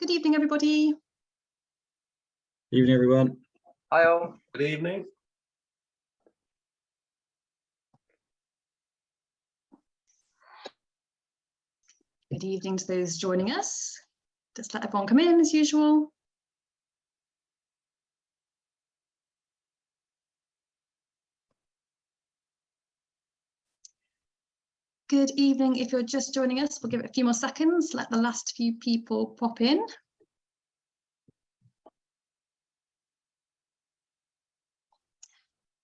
Good evening, everybody. Evening, everyone. Hi all. Good evening. Good evening to those joining us. Just let everyone come in as usual. Good evening. If you're just joining us, we'll give it a few more seconds, let the last few people pop in.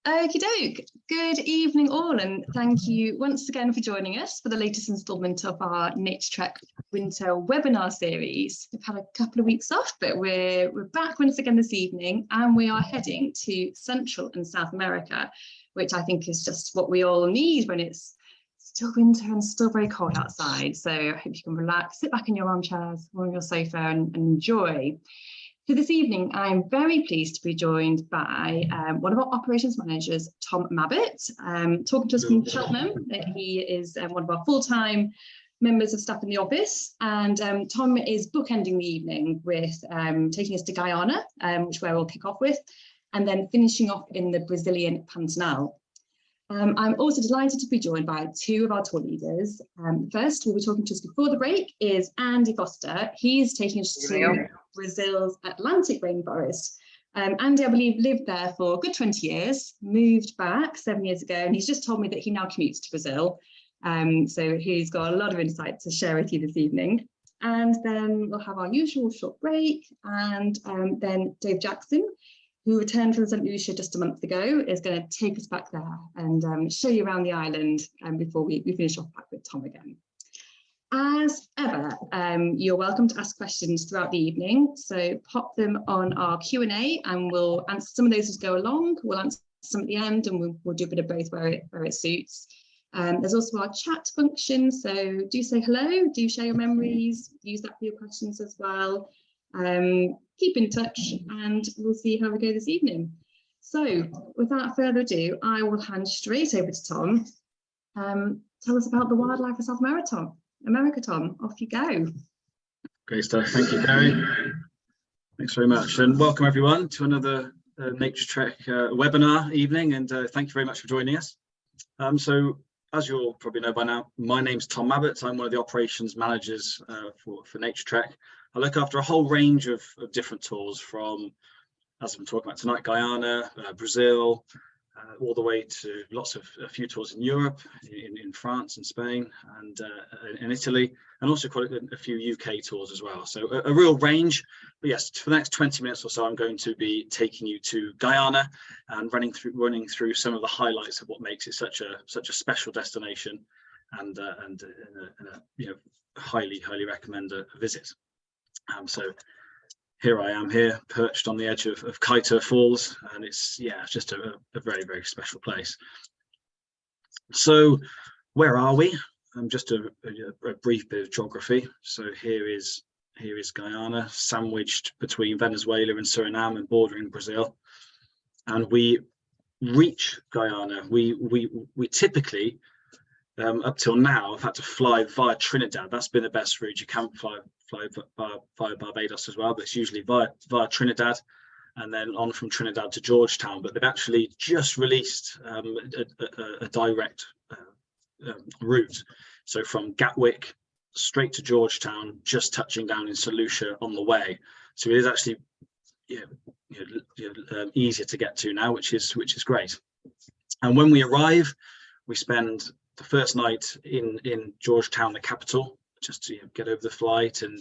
Okie doke. Good evening all, and thank you once again for joining us for the latest instalment of our Naturetrek winter webinar series. We've had a couple of weeks off, but we're back once again this evening, and we are heading to Central and South America, which I think is just what we all need when it's still winter and still very cold outside. So I hope you can relax, sit back in your armchairs or on your sofa and enjoy. So this evening, I'm very pleased to be joined by one of our operations managers, Tom Mabbett, talking to us from Cheltenham. He is one of our full-time members of staff in the office, and Tom is bookending the evening with taking us to Guyana, which where we'll kick off with, and then finishing off in the Brazilian Pantanal. I'm also delighted to be joined by two of our tour leaders. First, we were talking to us before the break, is Andy Foster. He's taking us to Brazil's Atlantic rainforest. Andy, I believe, lived there for a good 20 years, moved back 7 years ago, and he's just told me that he now commutes to Brazil. So he's got a lot of insight to share with you this evening. And then we'll have our usual short break, and then Dave Jackson, who returned from St. Lucia just a month ago, is going to take us back there and show you around the island before we finish off back with Tom again. As ever, you're welcome to ask questions throughout the evening, so pop them on our Q&A and we'll answer some of those as we go along. We'll answer some at the end, and we'll do a bit of both where it suits. There's also our chat function, so do say hello, do share your memories, use that for your questions as well. Keep in touch and we'll see how we go this evening. So without further ado, I will hand straight over to Tom. Tell us about the wildlife of South America, Tom. Off you go. Great stuff. Thank you, Gary. Thanks very much, and welcome everyone to another Naturetrek webinar evening, and thank you very much for joining us. So as you'll probably know by now, my name's Tom Mabbett. I'm one of the operations managers for Naturetrek. I look after a whole range of different tours, from, as I'm talking about tonight, Guyana, Brazil, all the way to a few tours in Europe, in France and Spain, and in Italy, and also quite a few UK tours as well. So a real range. But yes, for the next 20 minutes or so, I'm going to be taking you to Guyana and running through some of the highlights of what makes it such a special destination, and highly recommend a visit. So here I am, here perched on the edge of Kaita Falls, and it's just a very special place. So where are we? Just a brief bit of geography. So here is Guyana, sandwiched between Venezuela and Suriname and bordering Brazil. And we reach Guyana. We typically, up till now, I've had to fly via Trinidad. That's been the best route. You can fly via Barbados as well, but it's usually via Trinidad, and then on from Trinidad to Georgetown. But they've actually just released a direct route, so from Gatwick straight to Georgetown, just touching down in St. Lucia on the way. So it is actually easier to get to now, which is great. And when we arrive, we spend the first night in Georgetown, the capital, just to get over the flight, and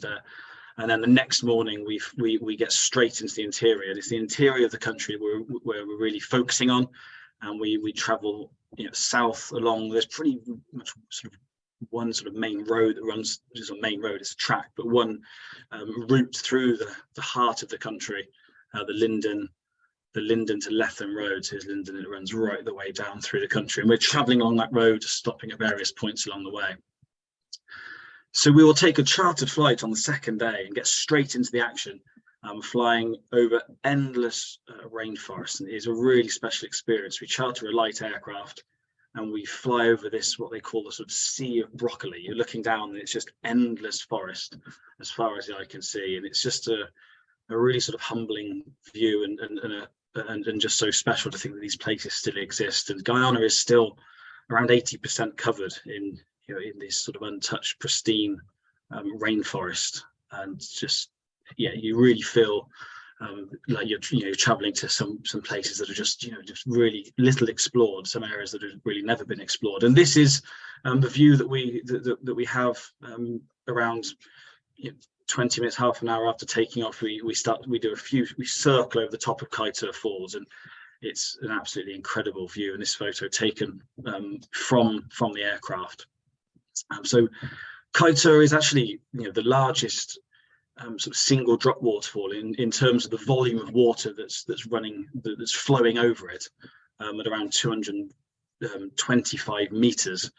then the next morning we get straight into the interior. It's the interior of the country where we're really focusing on, and we travel south along. There's pretty much one main road that runs. It's a main road, it's a track, but one route through the heart of the country, the Linden to Lethem road. So it's Linden, it runs right the way down through the country, and we're traveling along that road, stopping at various points along the way. So we will take a chartered flight on the second day and get straight into the action, flying over endless rainforest. And it is a really special experience. We charter a light aircraft, and we fly over this, what they call the sort of sea of broccoli. You're looking down and it's just endless forest as far as the eye can see, and it's just a really sort of humbling view, and just so special to think that these places still exist. And Guyana is still around 80% covered in this sort of untouched, pristine rainforest, and just you really feel like you're traveling to some places that are just really little explored, some areas that have really never been explored. And this is the view that we have around 20 minutes, half an hour after taking off. We circle over the top of Kaita Falls, and it's an absolutely incredible view. And this photo taken from the aircraft. So Kaita is actually the largest sort of single drop waterfall in terms of the volume of water that's flowing over it, at around 225 meters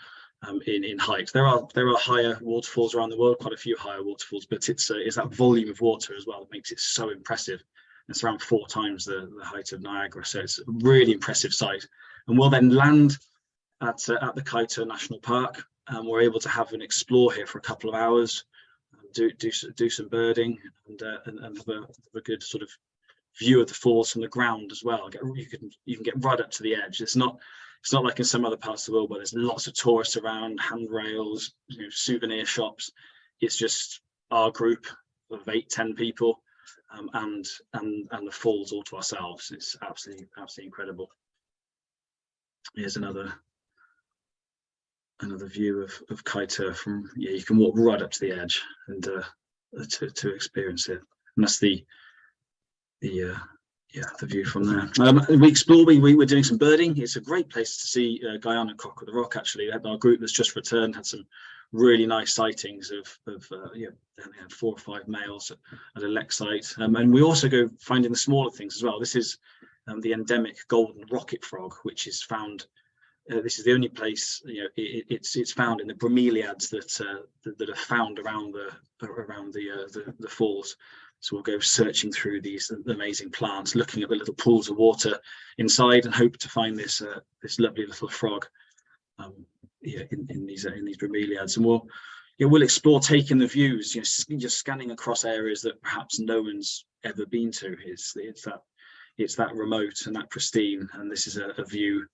in height. There are higher waterfalls around the world, quite a few higher waterfalls, but it's that volume of water as well that makes it so impressive. It's around 4 times the height of Niagara, so it's a really impressive sight. And we'll then land at the Kaita National Park, and we're able to have an explore here for a couple of hours, do some birding, and have a good sort of view of the falls from the ground as well. You can get right up to the edge. It's not like in some other parts of the world where there's lots of tourists around, handrails, souvenir shops. It's just our group of 8-10 people, and the falls all to ourselves. It's absolutely incredible. Here's another view of Kaita from, you can walk right up to the edge and to experience it. And that's the view from there. We explored. We were doing some birding. It's a great place to see Guyana cock of the rock. Actually, our group that's just returned had some really nice sightings of 4 or 5 males at a lek site, and we also go finding the smaller things as well. This is the endemic golden rocket frog, which is found. This is the only place it's found in the bromeliads that are found around the falls. So we'll go searching through these amazing plants, looking at the little pools of water inside, and hope to find this lovely little frog in these bromeliads. And we'll explore, taking the views, just scanning across areas that perhaps no one's ever been to. It's that remote and that pristine, and this is a view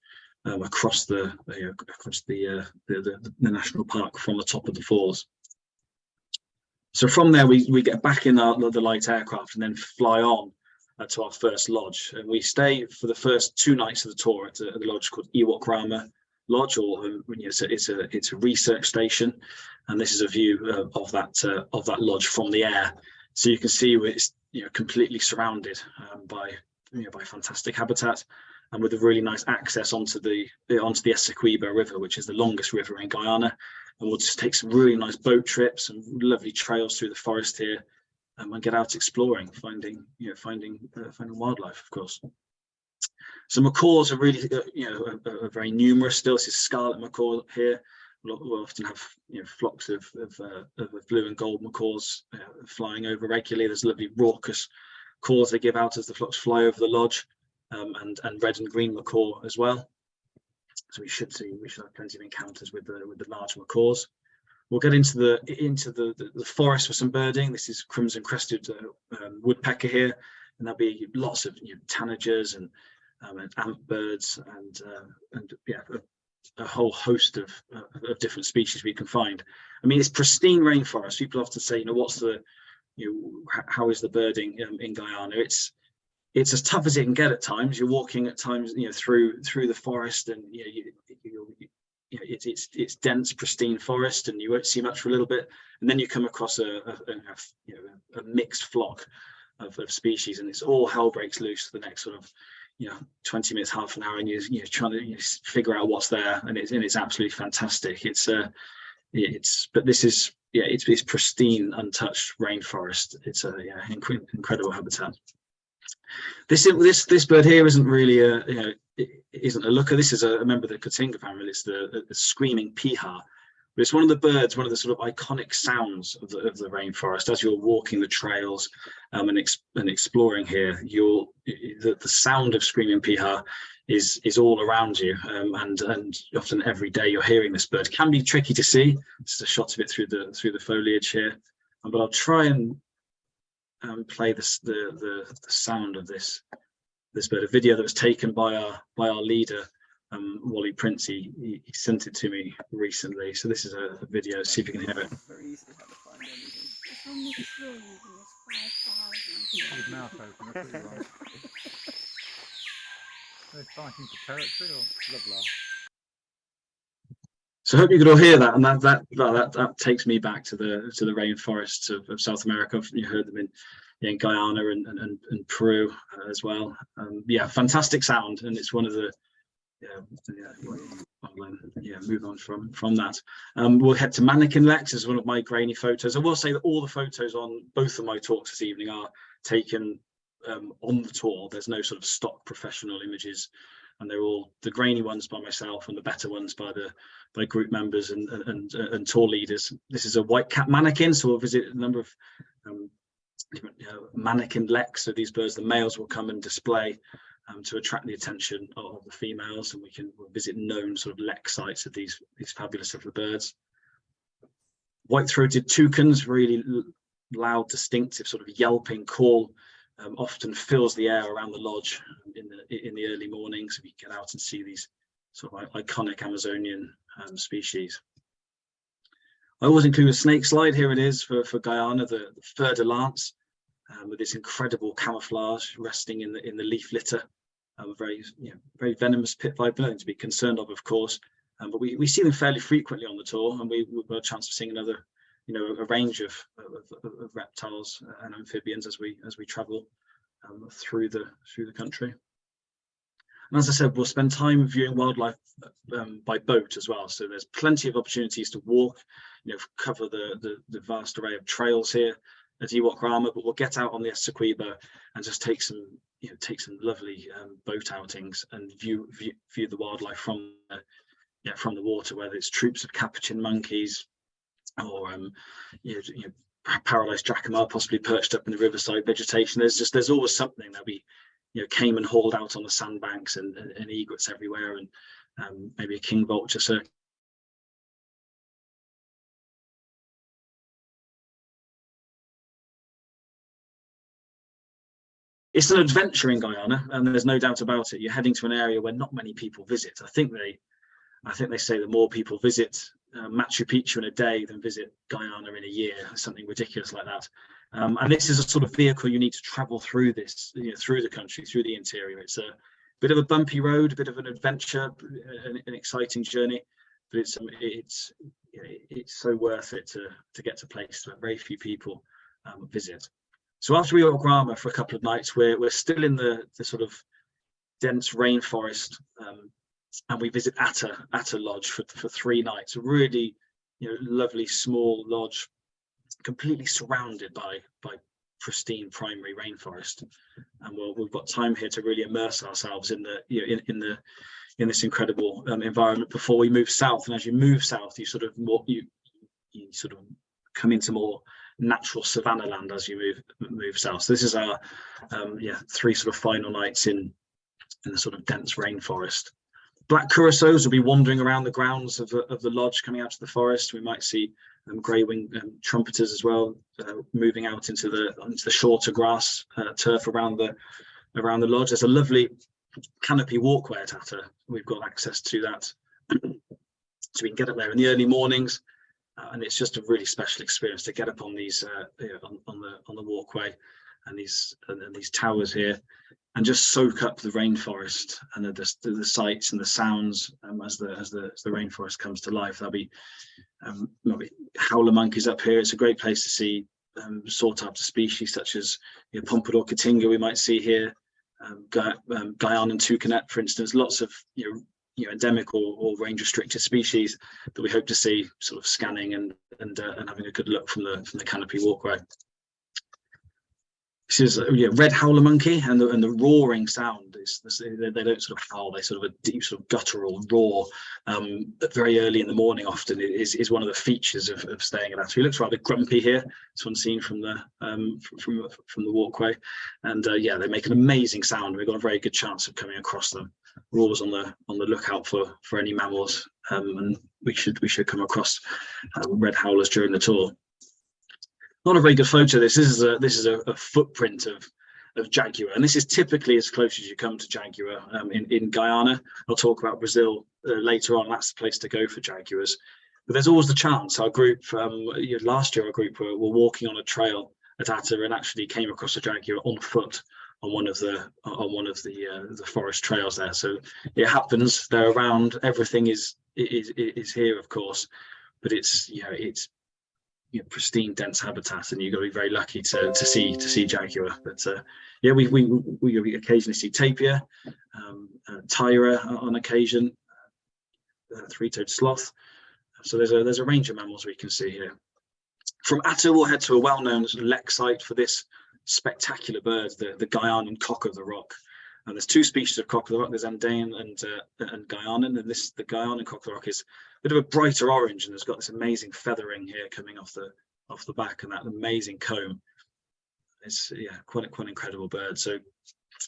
across the national park from the top of the falls. So from there we get back in the light aircraft and then fly on to our first lodge, and we stay for the first 2 nights of the tour at the lodge called Iwakrama Lodge, or it's a research station, and this is a view of that lodge from the air. So you can see it's completely surrounded by fantastic habitat, and with a really nice access onto the Essequibo River, which is the longest river in Guyana. And we'll just take some really nice boat trips and lovely trails through the forest here, and get out exploring, finding wildlife, of course. So macaws are really are very numerous still. This is scarlet macaw here. We'll often have flocks of blue and gold macaws flying over regularly. There's lovely raucous calls they give out as the flocks fly over the lodge, and red and green macaw as well. So we should have plenty of encounters with the large macaws. We'll get into the forest for some birding. This is crimson crested woodpecker here, and there'll be lots of tanagers and antbirds and a whole host of different species we can find. I mean, it's pristine rainforest. People often say, what's how is the birding in Guyana? It's as tough as it can get at times. You're walking at times, through the forest, and it's dense, pristine forest, and you won't see much for a little bit, and then you come across a mixed flock of species, and it's all hell breaks loose for the next sort of 20 minutes, half an hour, and you're trying to figure out what's there, and it's absolutely fantastic. But this is it's pristine, untouched rainforest. It's incredible habitat. This bird here isn't really isn't a looker. This is a member of the Cotinga family. It's the screaming piha. But it's one of the sort of iconic sounds of the rainforest. As you're walking the trails and exploring here, you'll the sound of screaming piha is all around you, and often every day you're hearing this bird. It can be tricky to see. This is a shot of it through the foliage here, but I'll try and play the sound of this bird. A video that was taken by our leader, Wally Prince. He sent it to me recently, so this is a video. See if you can hear it. Very easily how to find anything. It's on the tree. There's 5,000. His mouth open, that's what you want. They're fighting for territory or love laugh? So I hope you could all hear that, and that takes me back to the rainforests of South America. You heard them in Guyana and Peru as well. Yeah, fantastic sound, and it's one of the move on from that. We'll head to Mannequin Lex. This is one of my grainy photos. I will say that all the photos on both of my talks this evening are taken on the tour. There's no sort of stock professional images, and they're all the grainy ones by myself and the better ones by group members and tour leaders. This is a white-capped manakin, so we'll visit a number of different Mannequin Lex. So these birds, the males will come and display to attract the attention of the females, and we'll visit known sort of Lex sites of these fabulous little birds. White-throated toucans, really loud, distinctive sort of yelping call, often fills the air around the lodge in the early mornings. We get out and see these sort of iconic Amazonian species. I always include a snake slide. Here it is for Guyana, the fer de lance, with this incredible camouflage resting in the leaf litter. Very venomous pit viper, nothing to be concerned of course, but we see them fairly frequently on the tour, and we've got a chance of seeing another, a range of reptiles and amphibians as we travel through the country. And as I said, we'll spend time viewing wildlife by boat as well. So there's plenty of opportunities to walk, cover the vast array of trails here at Ewok Rama, but we'll get out on the Essequibo and just take some lovely boat outings and view the wildlife from the water, whether it's troops of capuchin monkeys or paralyzed jacamar possibly perched up in the riverside vegetation. There's always something that we came and hauled out on the sandbanks, and egrets everywhere, and maybe a king vulture. So it's an adventure in Guyana, and there's no doubt about it. You're heading to an area where not many people visit. I think they say that more people visit Machu Picchu in a day than visit Guyana in a year, something ridiculous like that. And this is a sort of vehicle you need to travel through through the country, through the interior. It's a bit of a bumpy road, a bit of an adventure, an exciting journey, but it's so worth it to get to places where very few people visit. So after Ewok Rama for a couple of nights, we're still in the sort of dense rainforest, and we visit Atta Lodge for 3 nights. A really lovely small lodge, completely surrounded by pristine primary rainforest. And we've got time here to really immerse ourselves in this incredible environment before we move south. And as you move south, you sort of come into more natural savanna land as you move south. So this is our 3 sort of final nights in the sort of dense rainforest. Black curassows will be wandering around the grounds of the lodge, coming out to the forest. We might see grey-winged trumpeters as well, moving out into the shorter grass turf around the lodge. There's a lovely canopy walkway at Atta. We've got access to that, so we can get up there in the early mornings, and it's just a really special experience to get up on these on the walkway and these towers here, and just soak up the rainforest and the sights and the sounds as the rainforest comes to life. There'll be howler monkeys up here. It's a great place to see sought after species such as Pompadour Cotinga we might see here, Guyanan toucanet, for instance. Lots of endemic or range restricted species that we hope to see sort of scanning and having a good look from the canopy walkway. This is red howler monkey, and the roaring sound is they don't sort of howl, they sort of a deep sort of guttural roar very early in the morning. Often is one of the features of staying at Atta. He looks rather grumpy here. This one's seen from the walkway, and yeah, they make an amazing sound. We've got a very good chance of coming across them. We're always on the lookout for any mammals, and we should come across red howlers during the tour. Not a very good photo. This is a footprint of jaguar, and this is typically as close as you come to jaguar in Guyana. I'll talk about Brazil later on. That's the place to go for jaguars, but there's always the chance. Our group last year, our group were walking on a trail at Atta and actually came across a jaguar on foot on one of the forest trails there. So it happens. They're around. Everything is here, of course, but it's pristine, dense habitat, and you've got to be very lucky to see jaguar. But yeah, we occasionally see tapir, tyra on occasion, three-toed sloth. So there's a range of mammals we can see here. From Atta, we'll head to a well-known lek site for this spectacular bird, the Guyanan cock of the rock. And there's two species of cock of the rock. There's Andean and Guyanan, and the Guyanan cock of the rock is a bit of a brighter orange, and it's got this amazing feathering here coming off the back, and that amazing comb. It's quite an incredible bird. So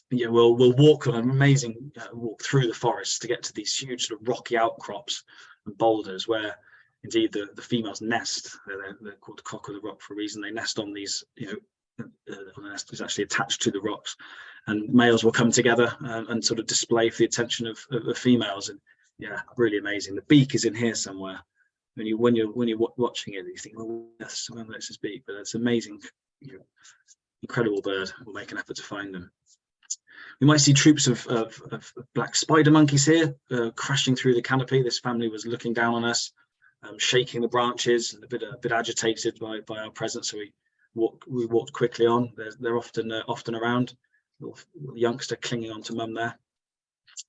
yeah, we'll walk on an amazing walk through the forest to get to these huge sort of rocky outcrops and boulders where indeed the females nest. They're called the cock of the rock for a reason. They nest on these, the nest is actually attached to the rocks, and males will come together and sort of display for the attention of females. And yeah, really amazing. The beak is in here somewhere. When you're watching it, you think, well, that's his beak, but it's amazing, incredible bird. We'll make an effort to find them. We might see troops of black spider monkeys here crashing through the canopy. This family was looking down on us, shaking the branches, and a bit agitated by our presence. So we walked quickly on. They're often around. Little youngster clinging on to mum there,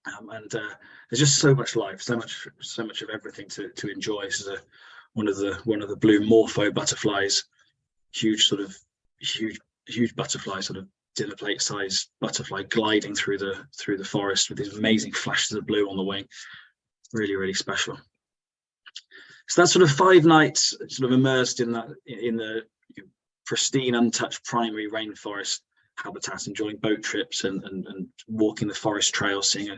and there's just so much life, so much of everything to enjoy. This is one of the blue morpho butterflies, huge butterfly, sort of dinner plate size butterfly gliding through the forest with these amazing flashes of blue on the wing. Really, really special. So that's sort of 5 nights sort of immersed in the pristine, untouched primary rainforest habitat, enjoying boat trips and walking the forest trails, seeing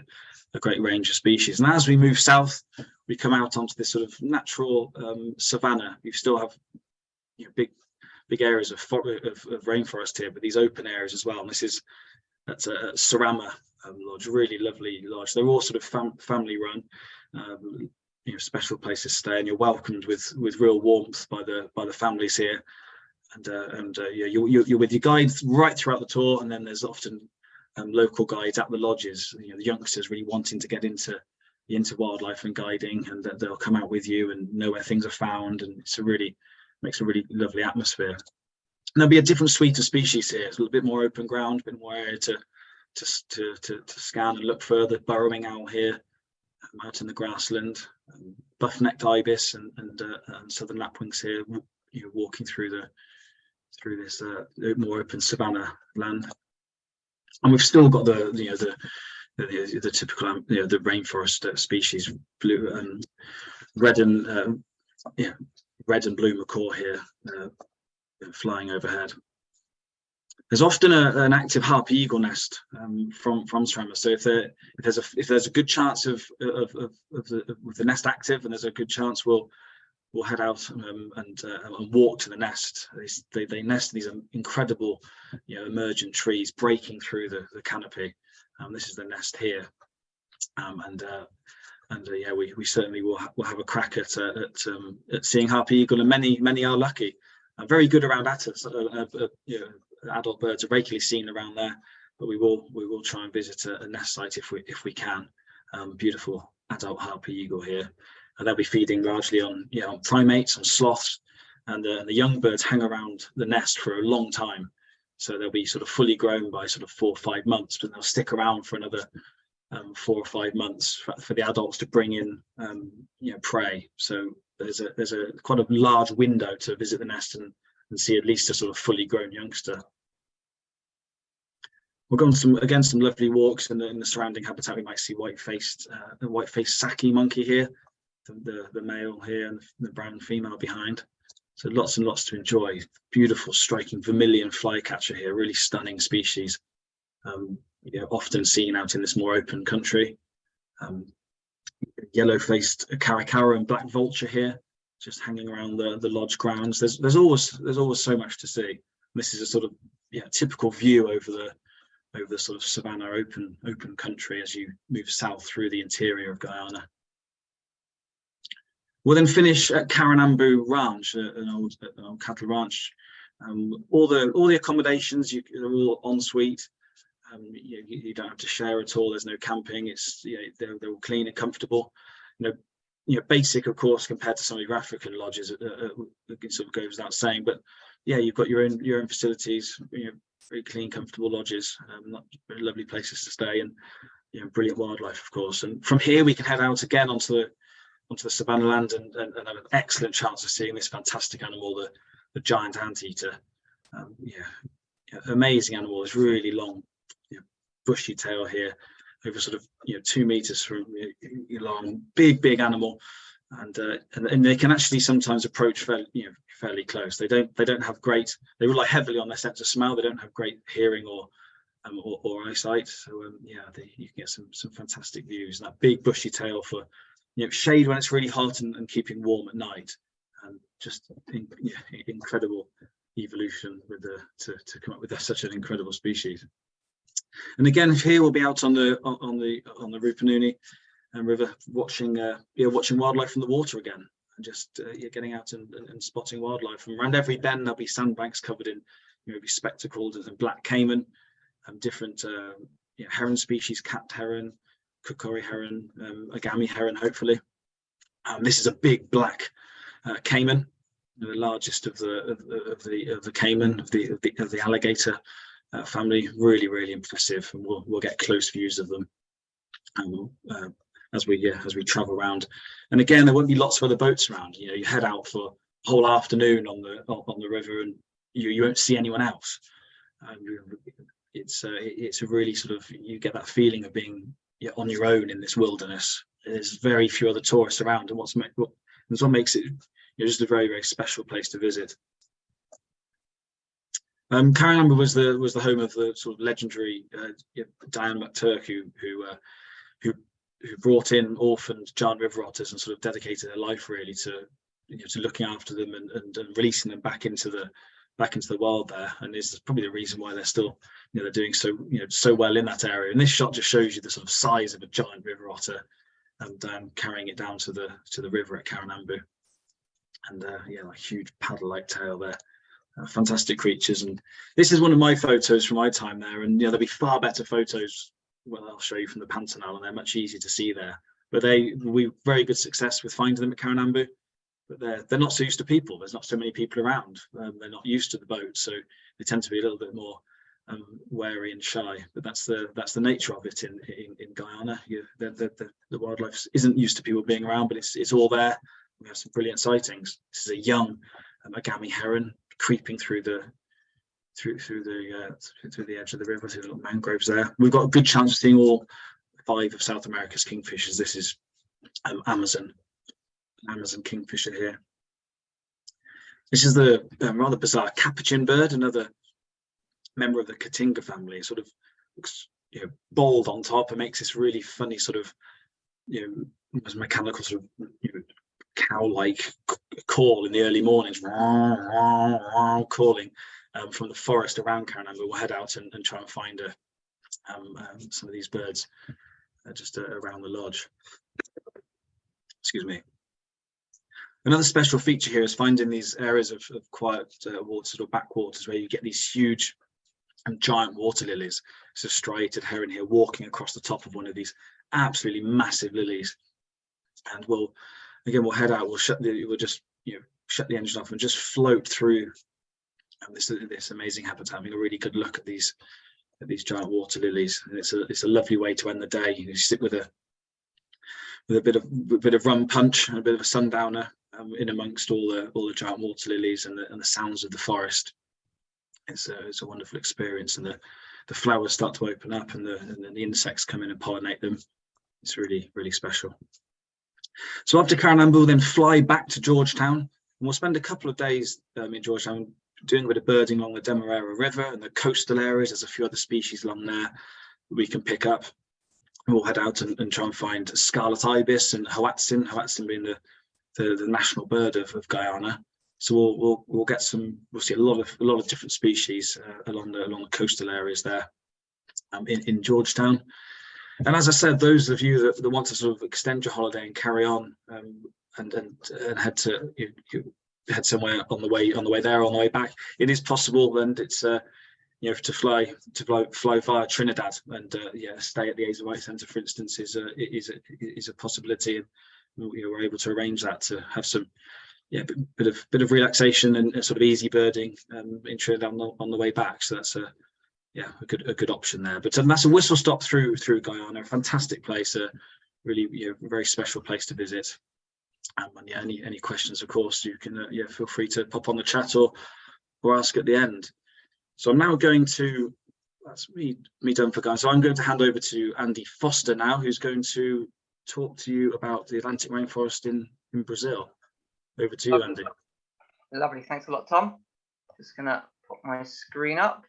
a great range of species. And as we move south, we come out onto this sort of natural savanna. You still have big areas of rainforest here, but these open areas as well. And that's a Sarama lodge, really lovely lodge. They're all sort of family run, special places to stay, and you're welcomed with real warmth by the families here. And you're with your guides right throughout the tour, and then there's often local guides at the lodges. The youngsters really wanting to get into wildlife and guiding, and they'll come out with you and know where things are found, and makes a really lovely atmosphere. And there'll be a different suite of species here. It's a little bit more open ground, a bit more area to scan and look further. Burrowing owl here, out in the grassland, buff-necked ibis and southern lapwings here. Walking through this more open savanna land, and we've still got the typical the rainforest species, blue red and blue macaw here flying overhead. There's often an active harpy eagle nest from Sarama. So if there's a good chance of the nest active, and there's a good chance we'll head out and walk to the nest. They nest in these incredible, emergent trees breaking through the canopy. This is the nest here, we certainly will have a crack at seeing harpy eagle, and many are lucky. Very good around Atta. Adult birds are regularly seen around there, but we will try and visit a nest site if we can. Beautiful adult harpy eagle here. And they'll be feeding largely on primates, on sloths, and the young birds hang around the nest for a long time. So they'll be sort of fully grown by sort of 4 or 5 months, but they'll stick around for another 4 or 5 months for the adults to bring in prey. So there's a quite a large window to visit the nest and see at least a sort of fully grown youngster. We'll go on some lovely walks in the surrounding habitat. We might see white-faced saki monkey here, the male here, and the brown female behind. So lots and lots to enjoy. Beautiful, striking vermilion flycatcher here, really stunning species. Often seen out in this more open country. Yellow-faced caracara and black vulture here, just hanging around the lodge grounds. There's always so much to see. This is a sort of typical view over the sort of savanna open country as you move south through the interior of Guyana. We'll then finish at Karanambu Ranch, an old cattle ranch. All the accommodations are all en suite. You don't have to share at all. There's no camping. They're all clean and comfortable. Basic, of course, compared to some of your African lodges. It sort of goes without saying, but you've got your own facilities. Very clean, comfortable lodges. Very lovely places to stay, and brilliant wildlife, of course. And from here we can head out again onto the savanna land and have an excellent chance of seeing this fantastic animal, the giant anteater. Amazing animal. It's really long, bushy tail here, over sort of 2 meters from long, big animal, and they can actually sometimes approach fairly close. They don't have great. They rely heavily on their sense of smell. They don't have great hearing or eyesight. So you can get some fantastic views. And that big bushy tail for shade when it's really hot and keeping warm at night. And just incredible evolution to come up with such an incredible species. And again, here we'll be out on the Rupununi River, watching wildlife from the water again, and just getting out and spotting wildlife. And around every bend there'll be sandbanks covered in spectacled and black caiman, different heron species, capped heron, kukori heron, agami heron, hopefully. This is a big black caiman, the largest of the caiman of the alligator family. Really impressive, and we'll get close views of them as we travel around. And again, there won't be lots of other boats around. You head out for a whole afternoon on the river, and you won't see anyone else. It's a really sort of, you get that feeling of being on your own in this wilderness. There's very few other tourists around, and that's what makes it just a very special place to visit. Karanambu was the home of the sort of legendary Diana McTurk, who brought in orphaned giant river otters and sort of dedicated their life really to looking after them and releasing them back into the wild there. And this is probably the reason why they're still they're doing so well in that area. And this shot just shows you the sort of size of a giant river otter and carrying it down to the river at Karanambu. And like huge paddle-like tail there. Fantastic creatures. And this is one of my photos from my time there, and there'll be far better photos I'll show you from the Pantanal, and they're much easier to see there. But we very good success with finding them at Karanambu, but they're not so used to people. There's not so many people around. They're not used to the boat, so they tend to be a little bit more wary and shy. But that's the nature of it in Guyana. The wildlife isn't used to people being around, but it's all there. We have some brilliant sightings. This is a young agami heron creeping through the edge of the river, through the little mangroves there. We've got a good chance of seeing all 5 of South America's kingfishers. This is Amazon kingfisher here. This is the rather bizarre capuchin bird, another member of the Katinga family. It sort of looks bald on top and makes this really funny sort of mechanical sort of cow-like call in the early mornings, calling from the forest around Karanambu. We'll head out and try and find some of these birds just around the lodge. Excuse me. Another special feature here is finding these areas of quiet waters or backwaters where you get these huge and giant water lilies. It's a striated heron here walking across the top of one of these absolutely massive lilies. And we'll head out. We'll just shut the engine off and just float through this amazing habitat, having a really good look at these giant water lilies. And it's a lovely way to end the day. You sit with a bit of rum punch and a bit of a sundowner in amongst all the giant water lilies and the sounds of the forest. It's a wonderful experience, and the flowers start to open up and then the insects come in and pollinate them. It's really, really special. So after Caranamba, we'll then fly back to Georgetown, and we'll spend a couple of days in Georgetown doing a bit of birding along the Demerara River and the coastal areas. There's a few other species along there that we can pick up. And we'll head out and try and find scarlet ibis and hoatzin being the national bird of Guyana. So we'll see a lot of different species along the coastal areas there in Georgetown. And as I said, those of you that want to sort of extend your holiday and carry on and head to head somewhere on the way there, on the way back, it is possible, and it's to fly via Trinidad and stay at the Azawite Centre, for instance, is a possibility, and we're able to arrange that to have some bit of relaxation and sort of easy birding in Trinidad on the way back. So that's a good option there. But that's a whistle stop through Guyana, a fantastic place, a really very special place to visit. And any questions, of course, you can feel free to pop on the chat or ask at the end. So I'm now going to, that's me done for Guyana. So I'm going to hand over to Andy Foster now, who's going to talk to you about the Atlantic rainforest in Brazil. Over to you, Andy. Lovely, thanks a lot, Tom. Just gonna put my screen up.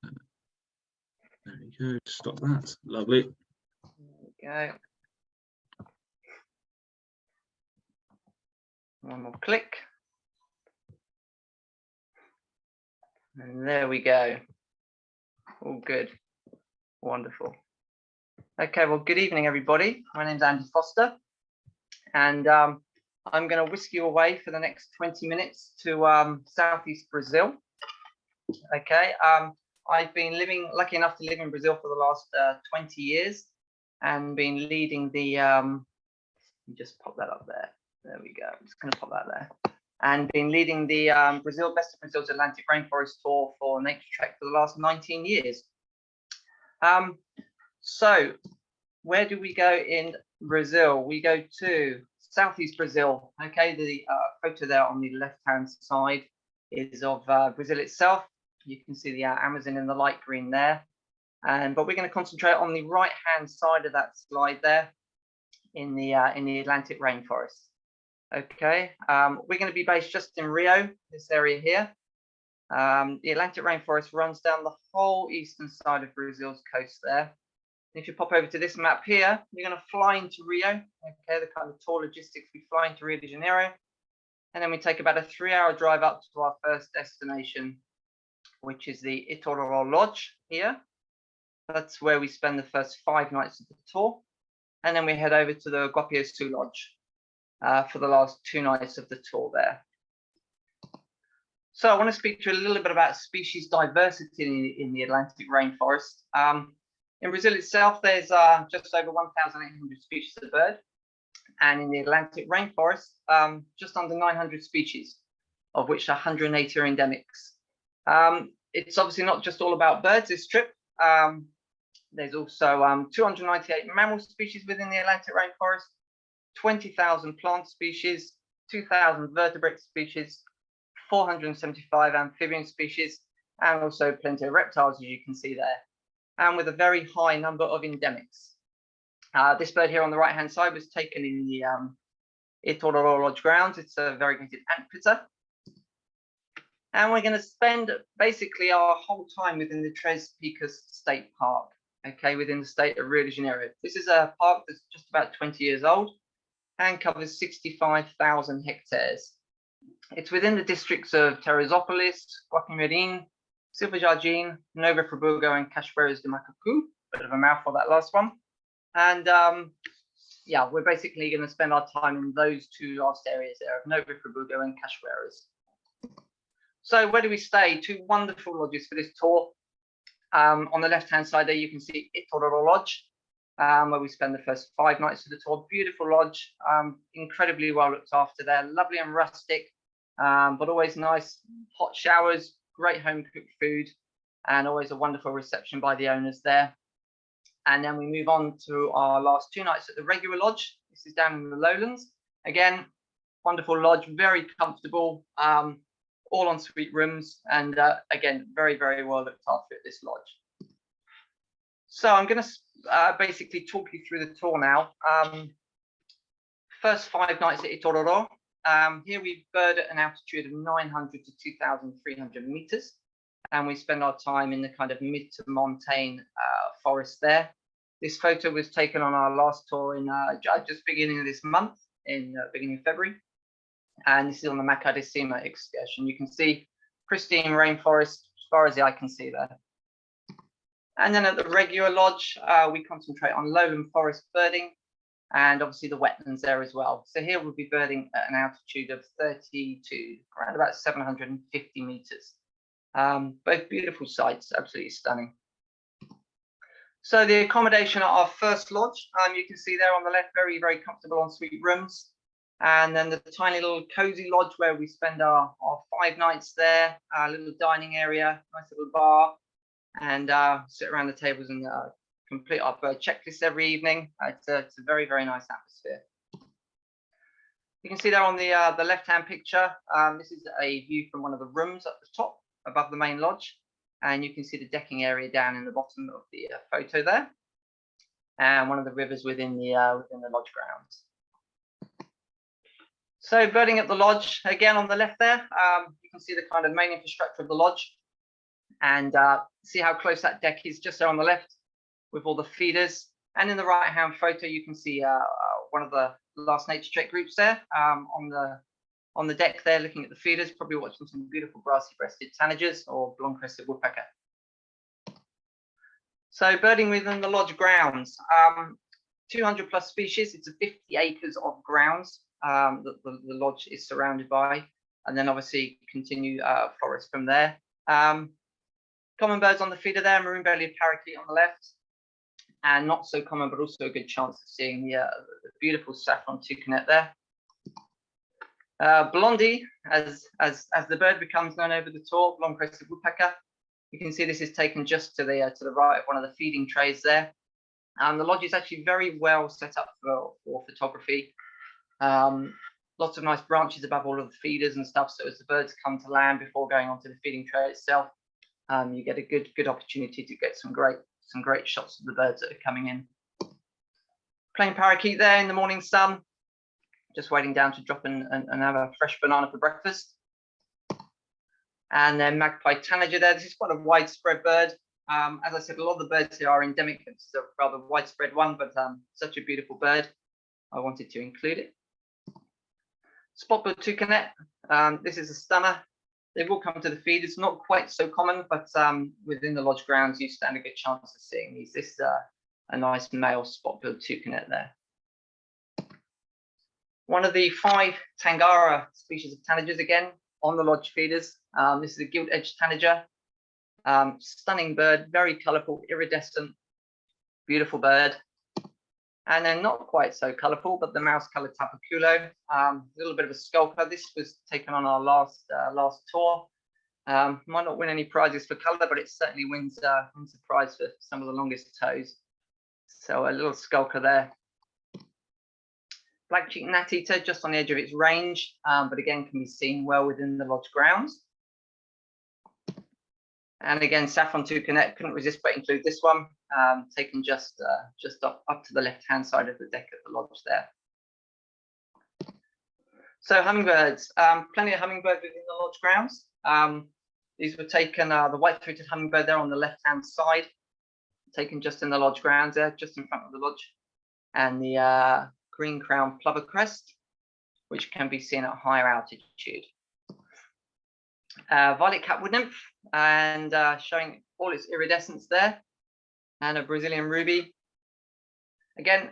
There you go, stop that. Lovely. There we go. One more click. And there we go. All good. Wonderful. Okay, well, good evening, everybody. My name's Andy Foster, and I'm going to whisk you away for the next 20 minutes to southeast Brazil. Okay, I've been lucky enough to live in Brazil for the last 20 years, and been leading the, just pop that up there. There we go. I'm just going to pop that there. And been leading the Best of Brazil's Atlantic Rainforest Tour for Naturetrek for the last 19 years. So where do we go in Brazil? We go to southeast Brazil. Okay, the photo there on the left-hand side is of Brazil itself. You can see the Amazon in the light green there. But we're going to concentrate on the right-hand side of that slide there in the Atlantic rainforest. Okay, we're going to be based just in Rio, this area here. The Atlantic rainforest runs down the whole eastern side of Brazil's coast there. If you pop over to this map here, you're going to fly into Rio. Okay, the kind of tour logistics, we fly into Rio de Janeiro, and then we take about a 3-hour drive up to our first destination, which is the Itororó Lodge here. That's where we spend the first 5 nights of the tour, and then we head over to the Guapiaçu Lodge for the last 2 nights of the tour there. So I want to speak to you a little bit about species diversity in the Atlantic rainforest. In Brazil itself, there's just over 1,800 species of bird, and in the Atlantic rainforest, just under 900 species, of which 180 are endemics. It's obviously not just all about birds this trip. There's also 298 mammal species within the Atlantic rainforest, 20,000 plant species, 2,000 vertebrate species, 475 amphibian species, and also plenty of reptiles, as you can see there, and with a very high number of endemics. This bird here on the right-hand side was taken in the Itororó Lodge grounds. It's a variegated antpitter. And we're going to spend basically our whole time within the Três Picos State Park, okay, within the state of Rio de Janeiro. This is a park that's just about 20 years old and covers 65,000 hectares. It's within the districts of Teresópolis, Guapimirim, Silva Jardim, Nova Friburgo, and Cachoeiras de Macacu. Bit of a mouthful, that last one. And yeah, we're basically going to spend our time in those 2 last areas there of Nova Friburgo and Cachoeiras. So where do we stay? 2 wonderful lodges for this tour. On the left-hand side there, you can see Itororó Lodge, where we spend the first 5 nights of the tour. Beautiful lodge, incredibly well looked after there, lovely and rustic, but always nice hot showers, great home-cooked food, and always a wonderful reception by the owners there. And then we move on to our last 2 nights at the Regular Lodge. This is down in the lowlands. Again, wonderful lodge, very comfortable, all en suite rooms, and again, very, very well looked after at this lodge. So I'm going to basically talk you through the tour now. First 5 nights at Itororo. Here we bird at an altitude of 900 to 2,300 meters. And we spend our time in the kind of mid to montane forest there. This photo was taken on our last tour in just beginning of this month, in beginning of February. And this is on the Makadesima excursion. You can see pristine rainforest as far as the eye can see there. And then at the regular lodge, we concentrate on lowland forest birding and obviously the wetlands there as well. So here we'll be birding at an altitude of 30 to around about 750 meters. Both beautiful sights, absolutely stunning. So the accommodation at our first lodge, you can see there on the left, very, very comfortable ensuite rooms. And then the tiny little cozy lodge where we spend our 5 nights there, a little dining area, nice little bar, and sit around the tables and complete our bird checklist every evening. It's a very, very nice atmosphere. You can see there on the left-hand picture, this is a view from one of the rooms at the top above the main lodge. And you can see the decking area down in the bottom of the photo there, and one of the rivers within the lodge grounds. So birding at the lodge, again on the left there, you can see the kind of main infrastructure of the lodge, and see how close that deck is just there on the left with all the feeders. And in the right-hand photo, you can see one of the last Naturetrek groups there on the deck there, looking at the feeders, probably watching some beautiful brassy-breasted tanagers or blonde-crested woodpecker. So birding within the lodge grounds, 200 plus species. It's a 50 acres of grounds that the lodge is surrounded by, and then obviously continue forest from there. Common birds on the feeder there, maroon-bellied parakeet on the left, and not so common, but also a good chance of seeing the beautiful saffron toucanet there. Blondie, as the bird becomes known over the tour, blonde-crested woodpecker. You can see this is taken just to the right of one of the feeding trays there. And the lodge is actually very well set up for photography. Lots of nice branches above all of the feeders and stuff. So as the birds come to land before going onto the feeding tray itself, you get a good opportunity to get some great shots of the birds that are coming in. Plain parakeet there in the morning sun, just waiting down to drop in and have a fresh banana for breakfast. And then magpie tanager there. This is quite a widespread bird. As I said, a lot of the birds here are endemic. It's a rather widespread one, but such a beautiful bird. I wanted to include it. Spot-billed toucanet. This is a stunner. They will come to the feed. It's not quite so common, but within the lodge grounds, you stand a good chance of seeing these. This is a nice male spot-billed toucanet there. One of the 5 Tangara species of tanagers, again, on the lodge feeders. This is a gilt-edged tanager. Stunning bird, very colourful, iridescent, beautiful bird. And then not quite so colourful, but the mouse-coloured tapaculo. A little bit of a skulker. This was taken on our last tour. Might not win any prizes for colour, but it certainly wins a prize for some of the longest toes. So a little skulker there. Black-cheeked gnat-eater just on the edge of its range, but again can be seen well within the lodge grounds. And again, saffron toucanet, couldn't resist but include this one, taken just up to the left-hand side of the deck of the lodge there. So hummingbirds, plenty of hummingbirds within the lodge grounds. These were taken, the white-throated hummingbird there on the left-hand side, taken just in the lodge grounds there, just in front of the lodge. And the green crown plover crest, which can be seen at higher altitude. Violet cap wood nymph, and showing all its iridescence there, and a Brazilian ruby. Again,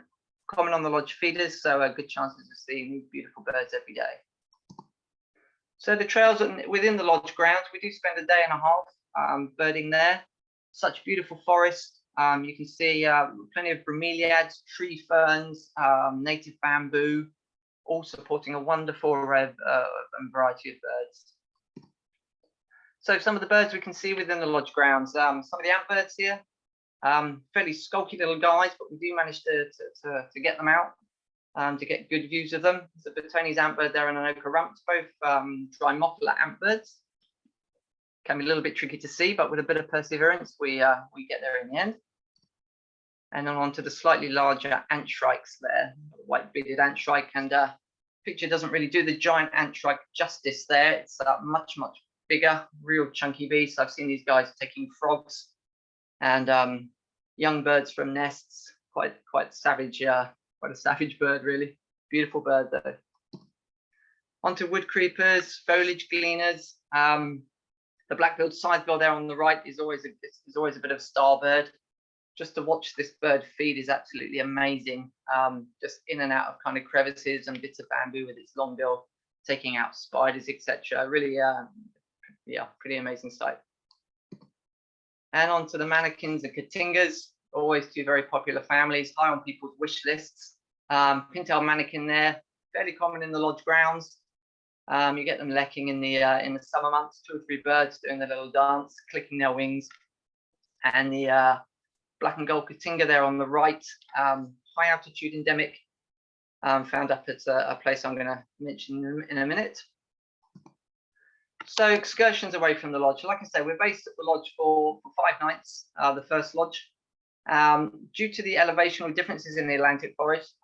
common on the lodge feeders, so good chances of seeing these beautiful birds every day. So the trails within the lodge grounds, we do spend a day and a half birding there. Such beautiful forest. You can see plenty of bromeliads, tree ferns, native bamboo, all supporting a wonderful array and variety of birds. So some of the birds we can see within the lodge grounds, some of the antbirds here, fairly skulky little guys, but we do manage to get them out, to get good views of them. There's a Bertoni's antbird there and an ochre rump, both Drymophila antbirds. Can be a little bit tricky to see, but with a bit of perseverance, we get there in the end. And then onto the slightly larger ant shrikes there, white-bearded ant shrike. And picture doesn't really do the giant ant shrike justice there. It's much, much bigger, real chunky beast. I've seen these guys taking frogs and young birds from nests. Quite savage, quite a savage bird, really. Beautiful bird though. Onto wood creepers, foliage gleaners. The black-billed scythebill there on the right is always a bit of star bird. Just to watch this bird feed is absolutely amazing. Just in and out of kind of crevices and bits of bamboo with its long bill, taking out spiders, etc. Really, yeah, pretty amazing sight. And on to the manakins and cotingas, always two very popular families, high on people's wish lists. Pintail manakin there, fairly common in the lodge grounds. You get them lekking in the summer months, 2 or 3 birds doing their little dance, clicking their wings. And the black and gold cotinga there on the right, high altitude endemic, found up at a place I'm going to mention in a minute. So excursions away from the lodge. Like I said, we're based at the lodge for 5 nights, the first lodge. Due to the elevational differences in the Atlantic forest,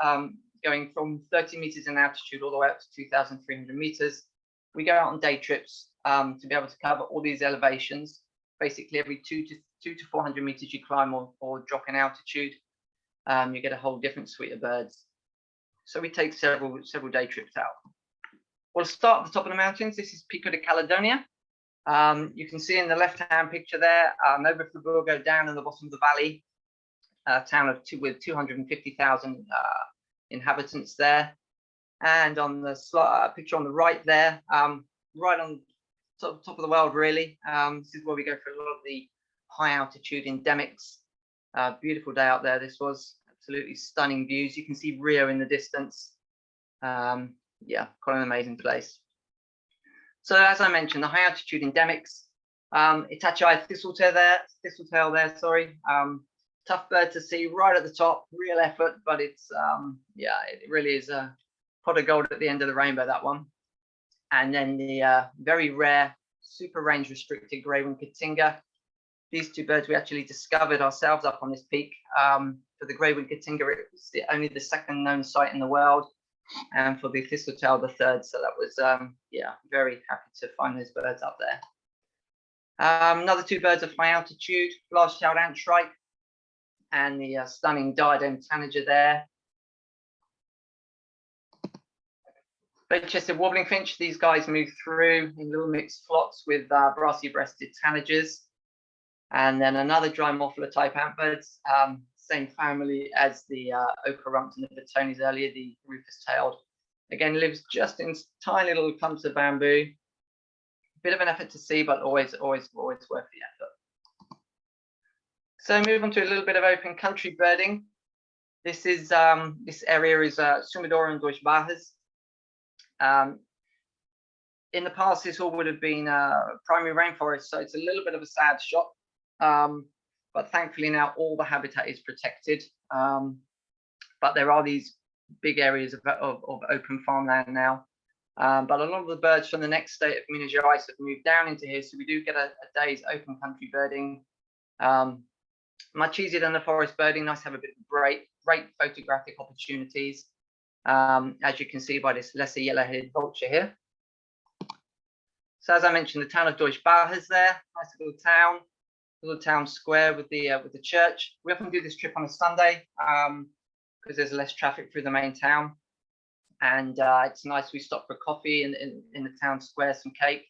going from 30 meters in altitude all the way up to 2,300 meters, we go out on day trips to be able to cover all these elevations. Basically, every 200 to 400 meters you climb or drop in altitude, you get a whole different suite of birds. So we take several day trips out. We'll start at the top of the mountains. This is Pico de Caledonia. You can see in the left-hand picture there, Nova Friburgo down in the bottom of the valley, a town with 250,000 inhabitants there. And on the picture on the right there, right on top of the world, really. This is where we go for a lot of the high altitude endemics. Beautiful day out there. This was absolutely stunning views. You can see Rio in the distance. Yeah, quite an amazing place. So as I mentioned, the high altitude endemics, Itachi thistletail there, sorry. Tough bird to see right at the top, real effort, but it's yeah, it really is a pot of gold at the end of the rainbow, that one. And then the very rare, super range restricted grey-winged cotinga. These 2 birds we actually discovered ourselves up on this peak. For the grey-winged cotinga, it was only the 2nd known site in the world, and for the thistletail, the 3rd. So that was yeah, very happy to find those birds up there. Another 2 birds of high altitude, large-tailed ant shrike, and the stunning diadem tanager there. Red-chested warbling finch. These guys move through in little mixed flocks with brassy-breasted tanagers. And then another Dromophila type antbirds, same family as the Ochre-rumped and the Batones earlier, the rufous-tailed. Again, lives just in tiny little clumps of bamboo. Bit of an effort to see, but always worth the effort. So move on to a little bit of open country birding. This is this area is Sumidora and Deutsche Bahas. In the past, this all would have been primary rainforest, so it's a little bit of a sad shot. But thankfully now all the habitat is protected. But there are these big areas of open farmland now. But a lot of the birds from the next state of Minas Gerais have moved down into here, so we do get a day's open country birding. Much easier than the forest birding. Nice to have a bit of great photographic opportunities, as you can see by this lesser yellow-headed vulture here. So as I mentioned, the town of Deutsche Bahas there, nice little town square with the church. We often do this trip on a Sunday because there's less traffic through the main town, and it's nice. We stop for coffee in the town square, some cake,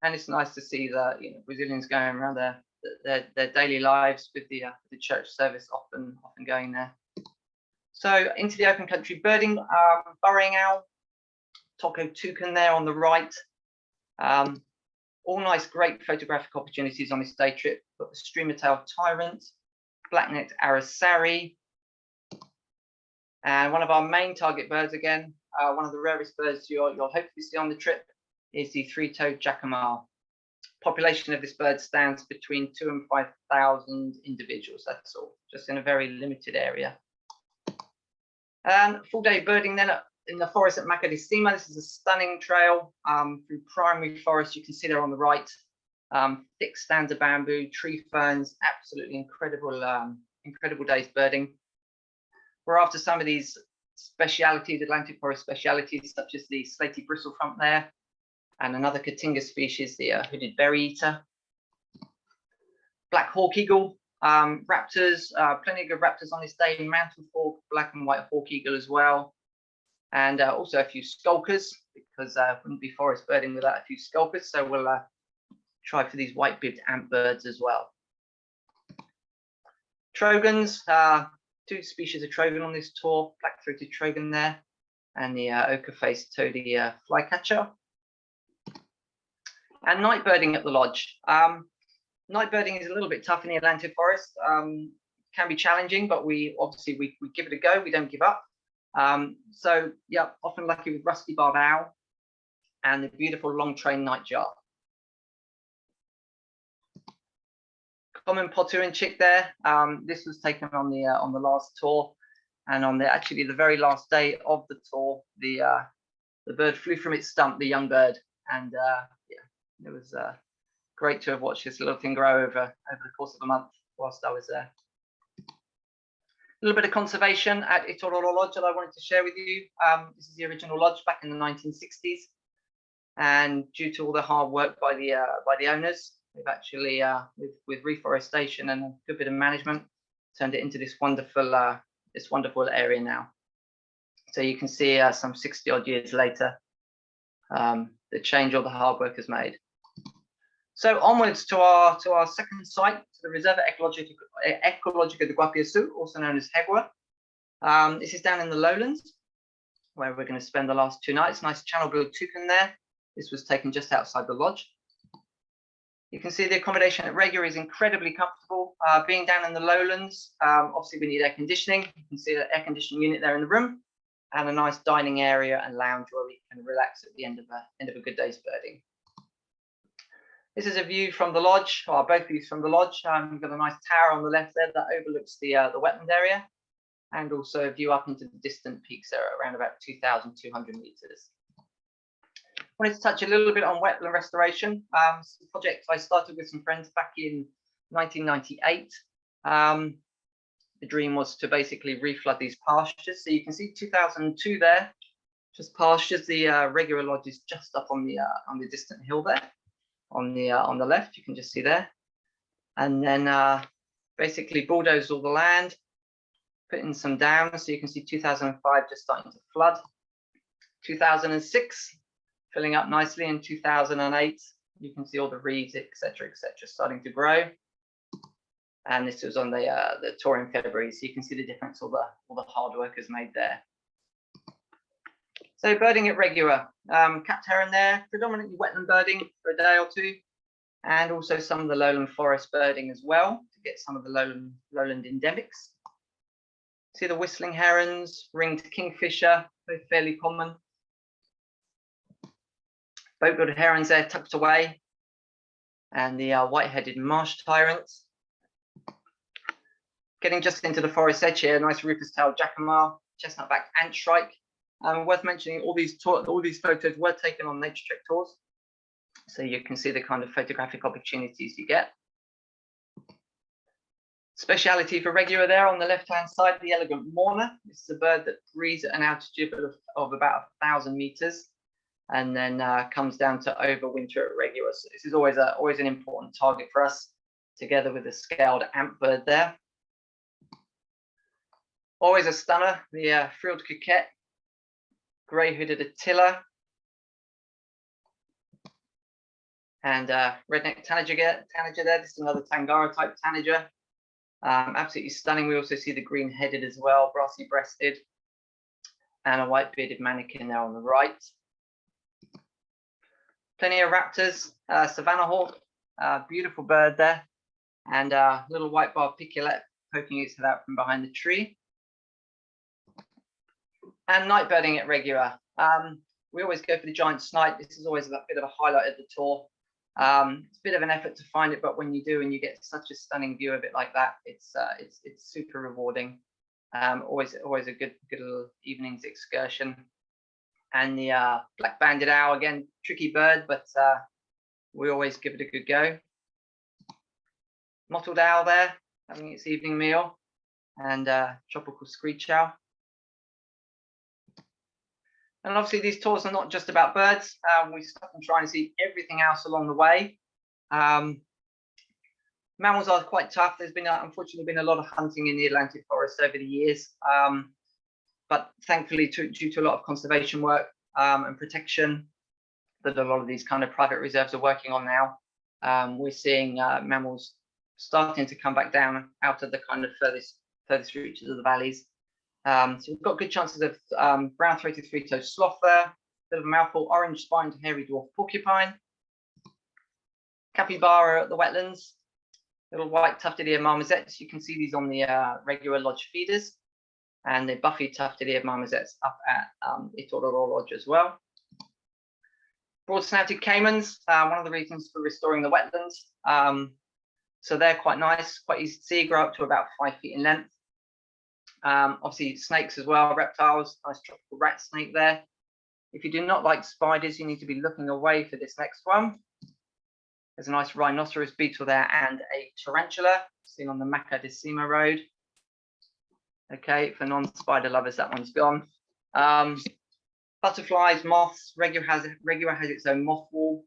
and it's nice to see the Brazilians going around their daily lives with the church service often going there. So into the open country birding, burrowing owl, Toko toucan there on the right. All nice, great photographic opportunities on this day trip. Got the streamer-tailed tyrant, black-necked aracari, and one of our main target birds again, one of the rarest birds you'll hopefully see on the trip is the 3-toed jacamar. Population of this bird stands between 2,000 and 5,000 individuals. That's all, just in a very limited area. Full day birding then in the forest at Maca de Cima. This is a stunning trail through primary forest. You can see there on the right, thick stands of bamboo, tree ferns, absolutely incredible incredible days birding. We're after some of these specialities, Atlantic forest specialities, such as the slaty bristlefront there, and another Cotinga species, the hooded berry eater. Black hawk eagle, raptors, plenty of good raptors on this day, mountain fork, black and white hawk eagle as well. And also a few skulkers, because wouldn't be forest birding without a few skulkers. So we'll try for these white-bibbed ant birds as well. Trogons, 2 species of trogon on this tour, black-throated trogon there, and the ochre-faced toady flycatcher. And night birding at the lodge. Night birding is a little bit tough in the Atlantic forest, can be challenging, but we give it a go, we don't give up. So yeah, often lucky with rusty barred owl and the beautiful long train nightjar. Common potterin chick there. This was taken on the last tour, and on actually the very last day of the tour, the bird flew from its stump, the young bird, and yeah, it was great to have watched this little thing grow over the course of a month whilst I was there. A little bit of conservation at Itororo Lodge that I wanted to share with you. This is the original lodge back in the 1960s, and due to all the hard work by the owners, we've actually with reforestation and a good bit of management turned it into this wonderful area now. So you can see some 60 odd years later, the change all the hard work has made. So onwards to our second site, to the Reserva Ecologica de Guapiaçu, also known as Hegwa. This is down in the lowlands, where we're going to spend the last 2 nights. Nice channel-billed toucan there. This was taken just outside the lodge. You can see the accommodation at Regua is incredibly comfortable. Being down in the lowlands, obviously we need air conditioning. You can see the air conditioning unit there in the room, and a nice dining area and lounge where we can relax at the end of a good day's birding. This is a view from the lodge, or both views from the lodge. We've got a nice tower on the left there that overlooks the wetland area, and also a view up into the distant peaks there at around about 2,200 meters. Wanted to touch a little bit on wetland restoration. It's a project I started with some friends back in 1998. The dream was to basically reflood these pastures. So you can see 2002 there, just pastures. The regular lodge is just up on the distant hill there. On the left, you can just see there, and then basically bulldoze all the land, put in some dams, so you can see 2005 just starting to flood, 2006 filling up nicely, in 2008 you can see all the reeds, etc., starting to grow, and this was on the tour in February, so you can see the difference all the hard work is made there. So birding at Regua, capped heron there, predominantly wetland birding for a day or 2, and also some of the lowland forest birding as well to get some of the lowland endemics. See the whistling herons, ringed kingfisher, both fairly common. Boat-billed herons there tucked away, and the white-headed marsh tyrants. Getting just into the forest edge here, nice rufous-tailed jacamar, chestnut-backed ant shrike. Worth mentioning, all these photos were taken on Naturetrek tours, so you can see the kind of photographic opportunities you get. Speciality for Regua there on the left-hand side, the elegant mourner. This is a bird that breeds at an altitude of about 1,000 meters, and then comes down to overwinter at Regua. So this is always an important target for us, together with the scaled ant bird there. Always a stunner, the frilled coquette, grey-hooded attila, and redneck tanager there. This is another Tangara type tanager. Absolutely stunning. We also see the green-headed as well, brassy breasted, and a white-bearded mannequin there on the right. Plenty of raptors, savannah hawk, beautiful bird there, and little white-barred picolet poking its head out from behind the tree. And night birding at Regua. We always go for the giant snipe. This is always a bit of a highlight of the tour. It's a bit of an effort to find it, but when you do and you get such a stunning view of it like that, it's super rewarding. Always a good little evening's excursion. And the black-banded owl, again, tricky bird, but we always give it a good go. Mottled owl there, having its evening meal. and tropical screech owl. And obviously these tours are not just about birds. We stop and try and see everything else along the way. Mammals are quite tough. There's been, unfortunately, been a lot of hunting in the Atlantic forest over the years. But thankfully, due to a lot of conservation work and protection that a lot of these kind of private reserves are working on now, we're seeing mammals starting to come back down out of the kind of furthest reaches of the valleys. So we've got good chances of brown-throated three-toed sloth there, bit of a mouthful, orange-spined hairy dwarf porcupine, capybara at the wetlands, little white tufted ear marmosets. You can see these on the regular lodge feeders, and the buffy tufted ear marmosets up at Itororo Lodge as well. Broad-snouted caimans, one of the reasons for restoring the wetlands. So they're quite nice, quite easy to see, grow up to about 5 feet in length. Obviously snakes as well, reptiles, nice tropical rat snake there. If you do not like spiders, you need to be looking away for this next one. There's a nice rhinoceros beetle there and a tarantula seen on the Macadisima Road. Okay, for non-spider lovers, that one's gone. Butterflies, moths, Regua has its own moth wall,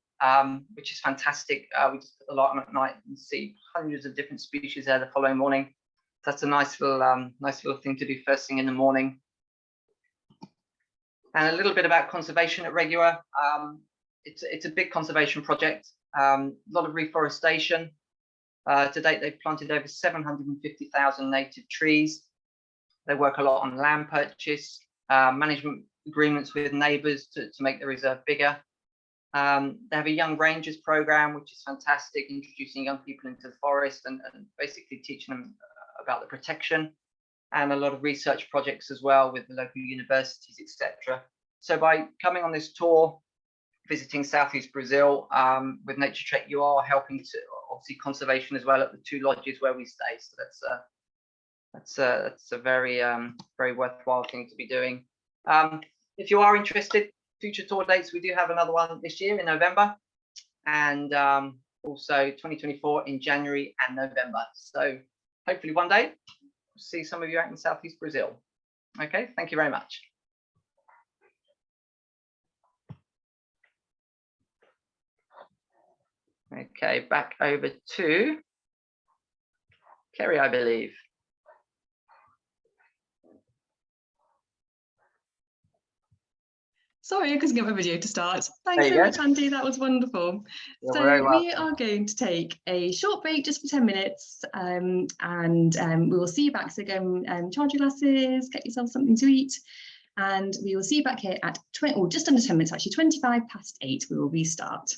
which is fantastic. We just put the light on at night and see hundreds of different species there the following morning. That's a nice little thing to do first thing in the morning. And a little bit about conservation at Regua. It's a big conservation project. A lot of reforestation. To date, they've planted over 750,000 native trees. They work a lot on land purchase, management agreements with neighbours to make the reserve bigger. They have a young rangers program, which is fantastic, introducing young people into the forest and basically teaching them about the protection, and a lot of research projects as well with the local universities, etc. So by coming on this tour, visiting Southeast Brazil with Naturetrek, you are helping to obviously conservation as well at the 2 lodges where we stay. So that's a very very worthwhile thing to be doing. If you are interested, future tour dates, we do have another one this year in November, and also 2024 in January and November. So hopefully one day we'll see some of you out in Southeast Brazil. Okay, thank you very much. Okay, back over to Kerry, I believe. Sorry, I couldn't get my video to start. Thanks There you so go. much, Andy. That was wonderful. You're So very we welcome. are going to take a short break just for 10 minutes, and we will see you back. So go and charge your glasses, get yourself something to eat, and we will see you back here at just under 10 minutes, actually 8:25. We will restart.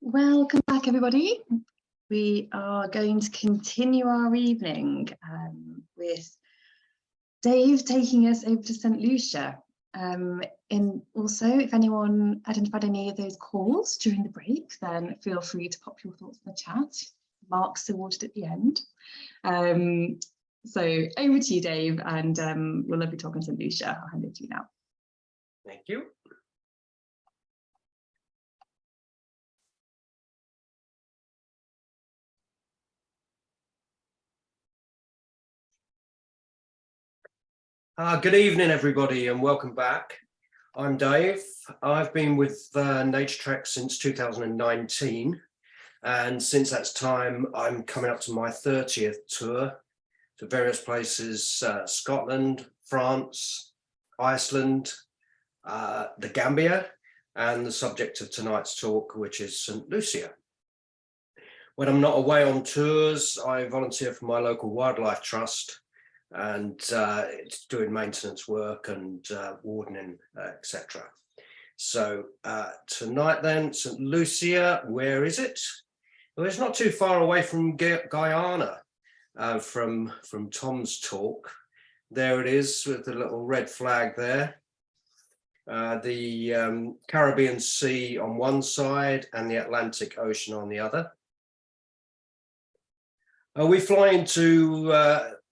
Welcome back, everybody. We are going to continue our evening with Dave taking us over to St. Lucia. And also, if anyone identified any of those calls during the break, then feel free to pop your thoughts in the chat. Mark's awarded at the end. So over to you, Dave, and we'll love you talking to St. Lucia. I'll hand it to you now. Thank you. Good evening, everybody, and welcome back. I'm Dave. I've been with Naturetrek since 2019, and since that time, I'm coming up to my 30th tour to various places: Scotland, France, Iceland, the Gambia, and the subject of tonight's talk, which is St. Lucia. When I'm not away on tours, I volunteer for my local wildlife trust, and it's doing maintenance work and wardening, etc. So tonight then, St. Lucia, where is it? Well, it's not too far away from Guyana, from Tom's talk. There it is with the little red flag there. The Caribbean Sea on one side and the Atlantic Ocean on the other. We fly into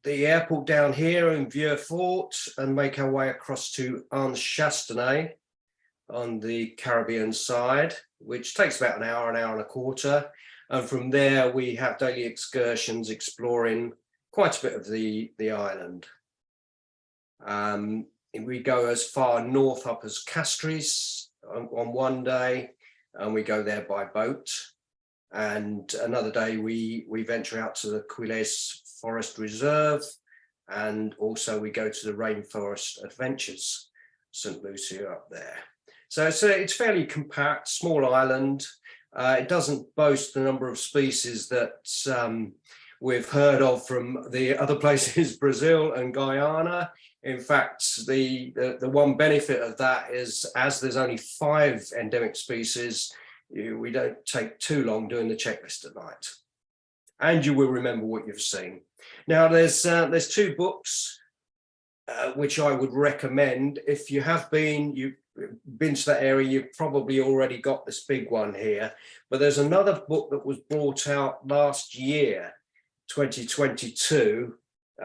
the airport down here in Vieux-Fort and make our way across to Anse-Chastanay on the Caribbean side, which takes about an hour and a quarter. And from there, we have daily excursions exploring quite a bit of the island. We go as far north up as Castries on one day, and we go there by boat. And another day we venture out to the Quilles Forest Reserve, and also we go to the Rainforest Adventures, St. Lucia up there. So it's fairly compact, small island. It doesn't boast the number of species that we've heard of from the other places, Brazil and Guyana. In fact, the one benefit of that is, as there's only 5 endemic species, we don't take too long doing the checklist at night, and you will remember what you've seen. Now, there's 2 books which I would recommend. If you have you've been to that area, you've probably already got this big one here. But there's another book that was brought out last year, 2022,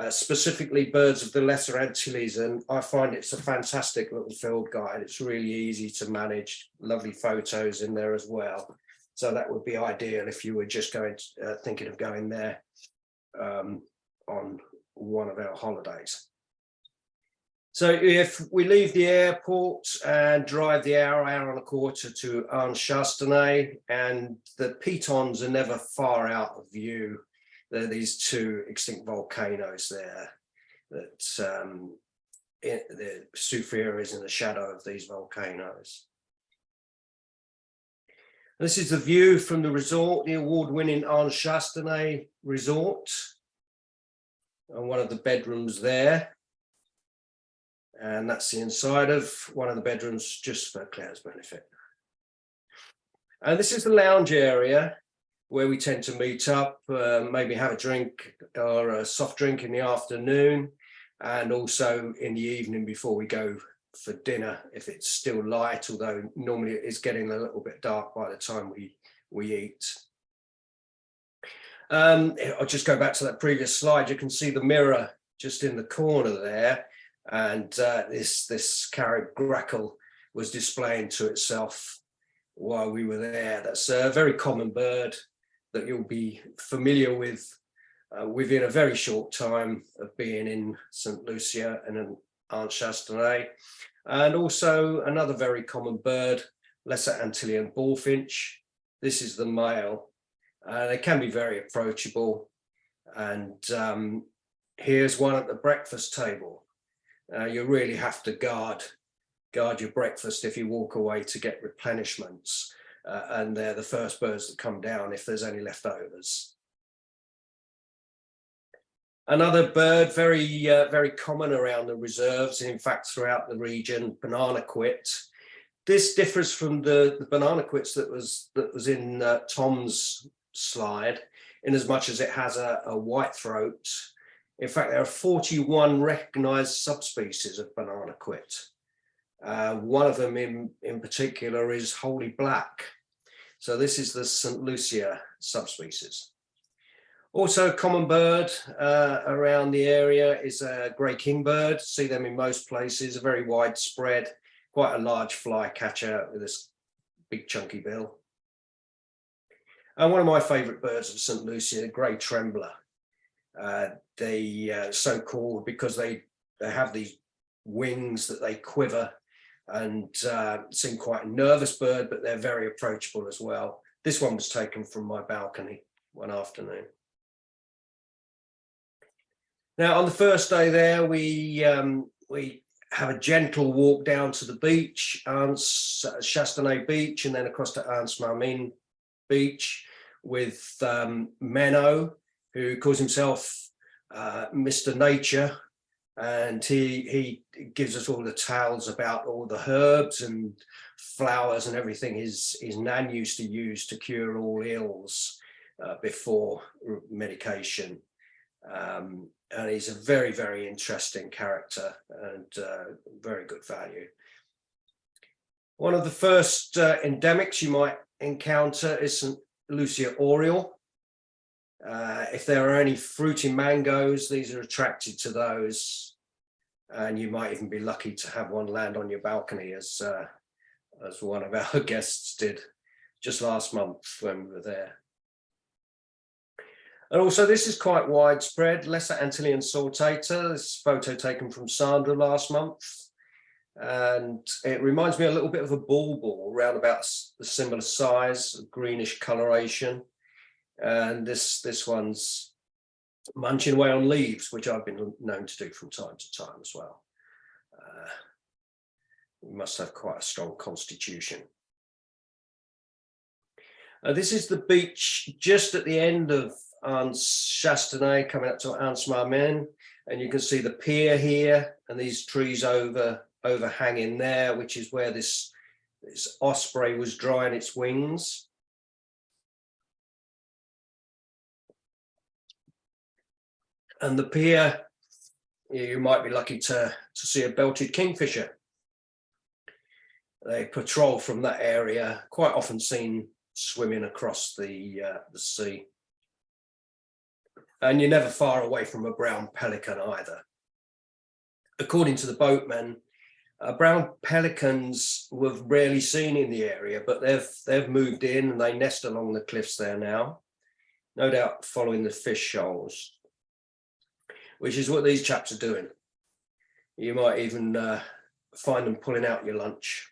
specifically Birds of the Lesser Antilles, and I find it's a fantastic little field guide. It's really easy to manage, lovely photos in there as well. So that would be ideal if you were just thinking of going there on one of our holidays. So if we leave the airport and drive the hour and a quarter to Anse-Chastanay, and the pitons are never far out of view. There are these 2 extinct volcanoes there that the Soufriere is in the shadow of these volcanoes. This is the view from the resort, the award-winning Anse-Chastanay resort, and one of the bedrooms there. And that's the inside of one of the bedrooms, just for Claire's benefit. And this is the lounge area where we tend to meet up, maybe have a drink or a soft drink in the afternoon, and also in the evening before we go for dinner, if it's still light, although normally it is getting a little bit dark by the time we eat. I'll just go back to that previous slide. You can see the mirror just in the corner there, and this carib grackle was displaying to itself while we were there. That's a very common bird that you'll be familiar with within a very short time of being in St. Lucia and in Anse-Chastanay. And also another very common bird, Lesser Antillean bullfinch. This is the male. They can be very approachable. And here's one at the breakfast table. You really have to guard your breakfast if you walk away to get replenishments. And they're the first birds that come down if there's any leftovers. Another bird very common around the reserves, in fact throughout the region, banana quit. This differs from the banana quits that was in Tom's slide, in as much as it has a white throat. In fact, there are 41 recognized subspecies of banana quit. One of them in particular is wholly black. So this is the St. Lucia subspecies. Also a common bird around the area is a grey kingbird. See them in most places, a very widespread, quite a large flycatcher with this big chunky bill. And one of my favourite birds of St. Lucia, the grey trembler. They so called because they have these wings that they quiver and seem quite a nervous bird, but they're very approachable as well. This one was taken from my balcony one afternoon. Now, on the first day there, we have a gentle walk down to the beach, Chastenay Beach, and then across to Anse-Marmin Beach with Menno, who calls himself Mr. Nature, and he gives us all the tales about all the herbs and flowers and everything his nan used to use to cure all ills before medication. And he's a very, very interesting character and very good value. One of the first endemics you might encounter is St. Lucia oriole. If there are any fruity mangoes, these are attracted to those, and you might even be lucky to have one land on your balcony, as one of our guests did just last month when we were there. And also, this is quite widespread, Lesser Antillean sautator. This photo taken from Sandra last month, and it reminds me a little bit of a bulbul, around about a similar size, greenish coloration. And this one's munching away on leaves, which I've been known to do from time to time as well. We must have quite a strong constitution. This is the beach just at the end of Chastenay, coming up to Anse-Marmin, and you can see the pier here and these trees overhanging there, which is where this osprey was drying its wings. And the pier, you might be lucky to see a belted kingfisher. They patrol from that area, quite often seen swimming across the sea. And you're never far away from a brown pelican either. According to the boatmen, brown pelicans were rarely seen in the area, but they've moved in and they nest along the cliffs there now, no doubt following the fish shoals, which is what these chaps are doing. You might even find them pulling out your lunch.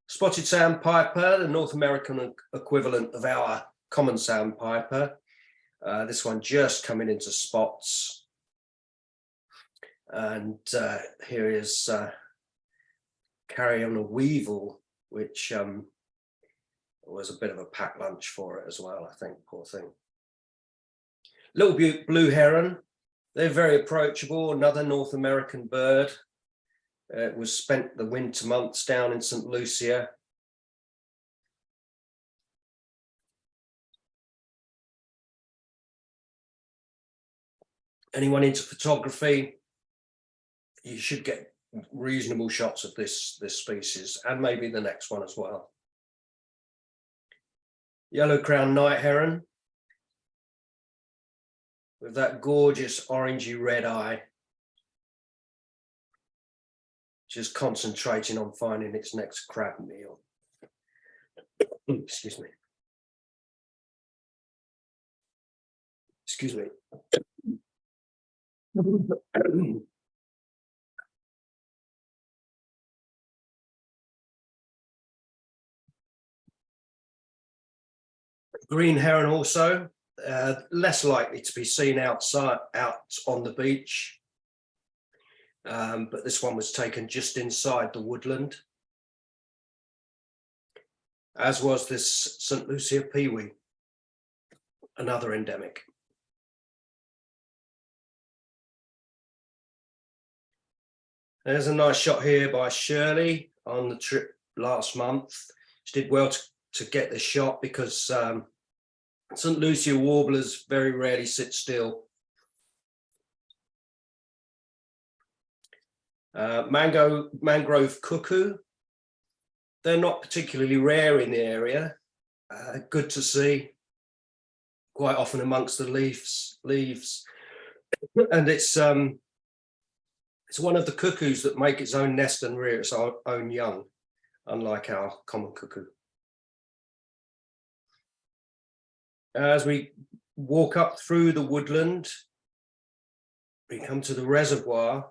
Spotted sandpiper, the North American equivalent of our common sandpiper. This one just coming into spots. And here is carrying a weevil, which was a bit of a packed lunch for it as well, I think, poor thing. Little blue heron, they're very approachable, another North American bird. It was spent the winter months down in St. Lucia. Anyone into photography, you should get reasonable shots of this species, and maybe the next one as well. Yellow-crowned night heron, with that gorgeous orangey red eye, just concentrating on finding its next crab meal. Excuse me. Excuse me. Green heron also, less likely to be seen out on the beach, but this one was taken just inside the woodland, as was this St. Lucia peewee, another endemic. There's a nice shot here by Shirley on the trip last month. She did well to get the shot because St. Lucia warblers very rarely sit still. Mangrove cuckoo. They're not particularly rare in the area. Good to see. Quite often amongst the leaves. And it's one of the cuckoos that make its own nest and rear its own young, unlike our common cuckoo. As we walk up through the woodland, we come to the reservoir.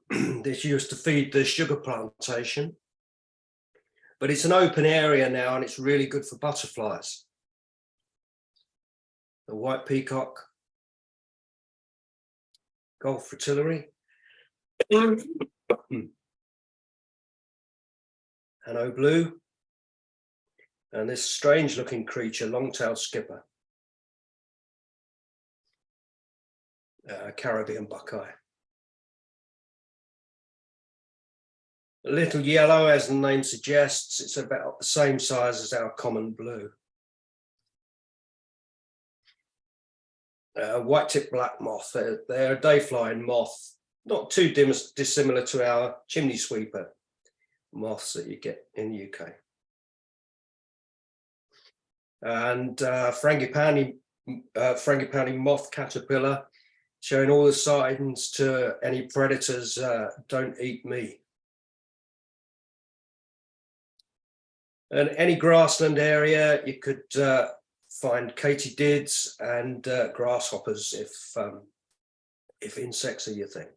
This used to feed the sugar plantation, but it's an open area now and it's really good for butterflies. The white peacock, Gulf fritillary, Hanno blue, and this strange looking creature, long-tailed skipper, Caribbean buckeye. A little yellow, as the name suggests, it's about the same size as our common blue. White-tipped black moth, they're a day-flying moth, not too dissimilar to our chimney sweeper moths that you get in the UK. And frangipani moth caterpillar, showing all the signs to any predators, don't eat me. And any grassland area, you could find katydids and grasshoppers if insects are your thing.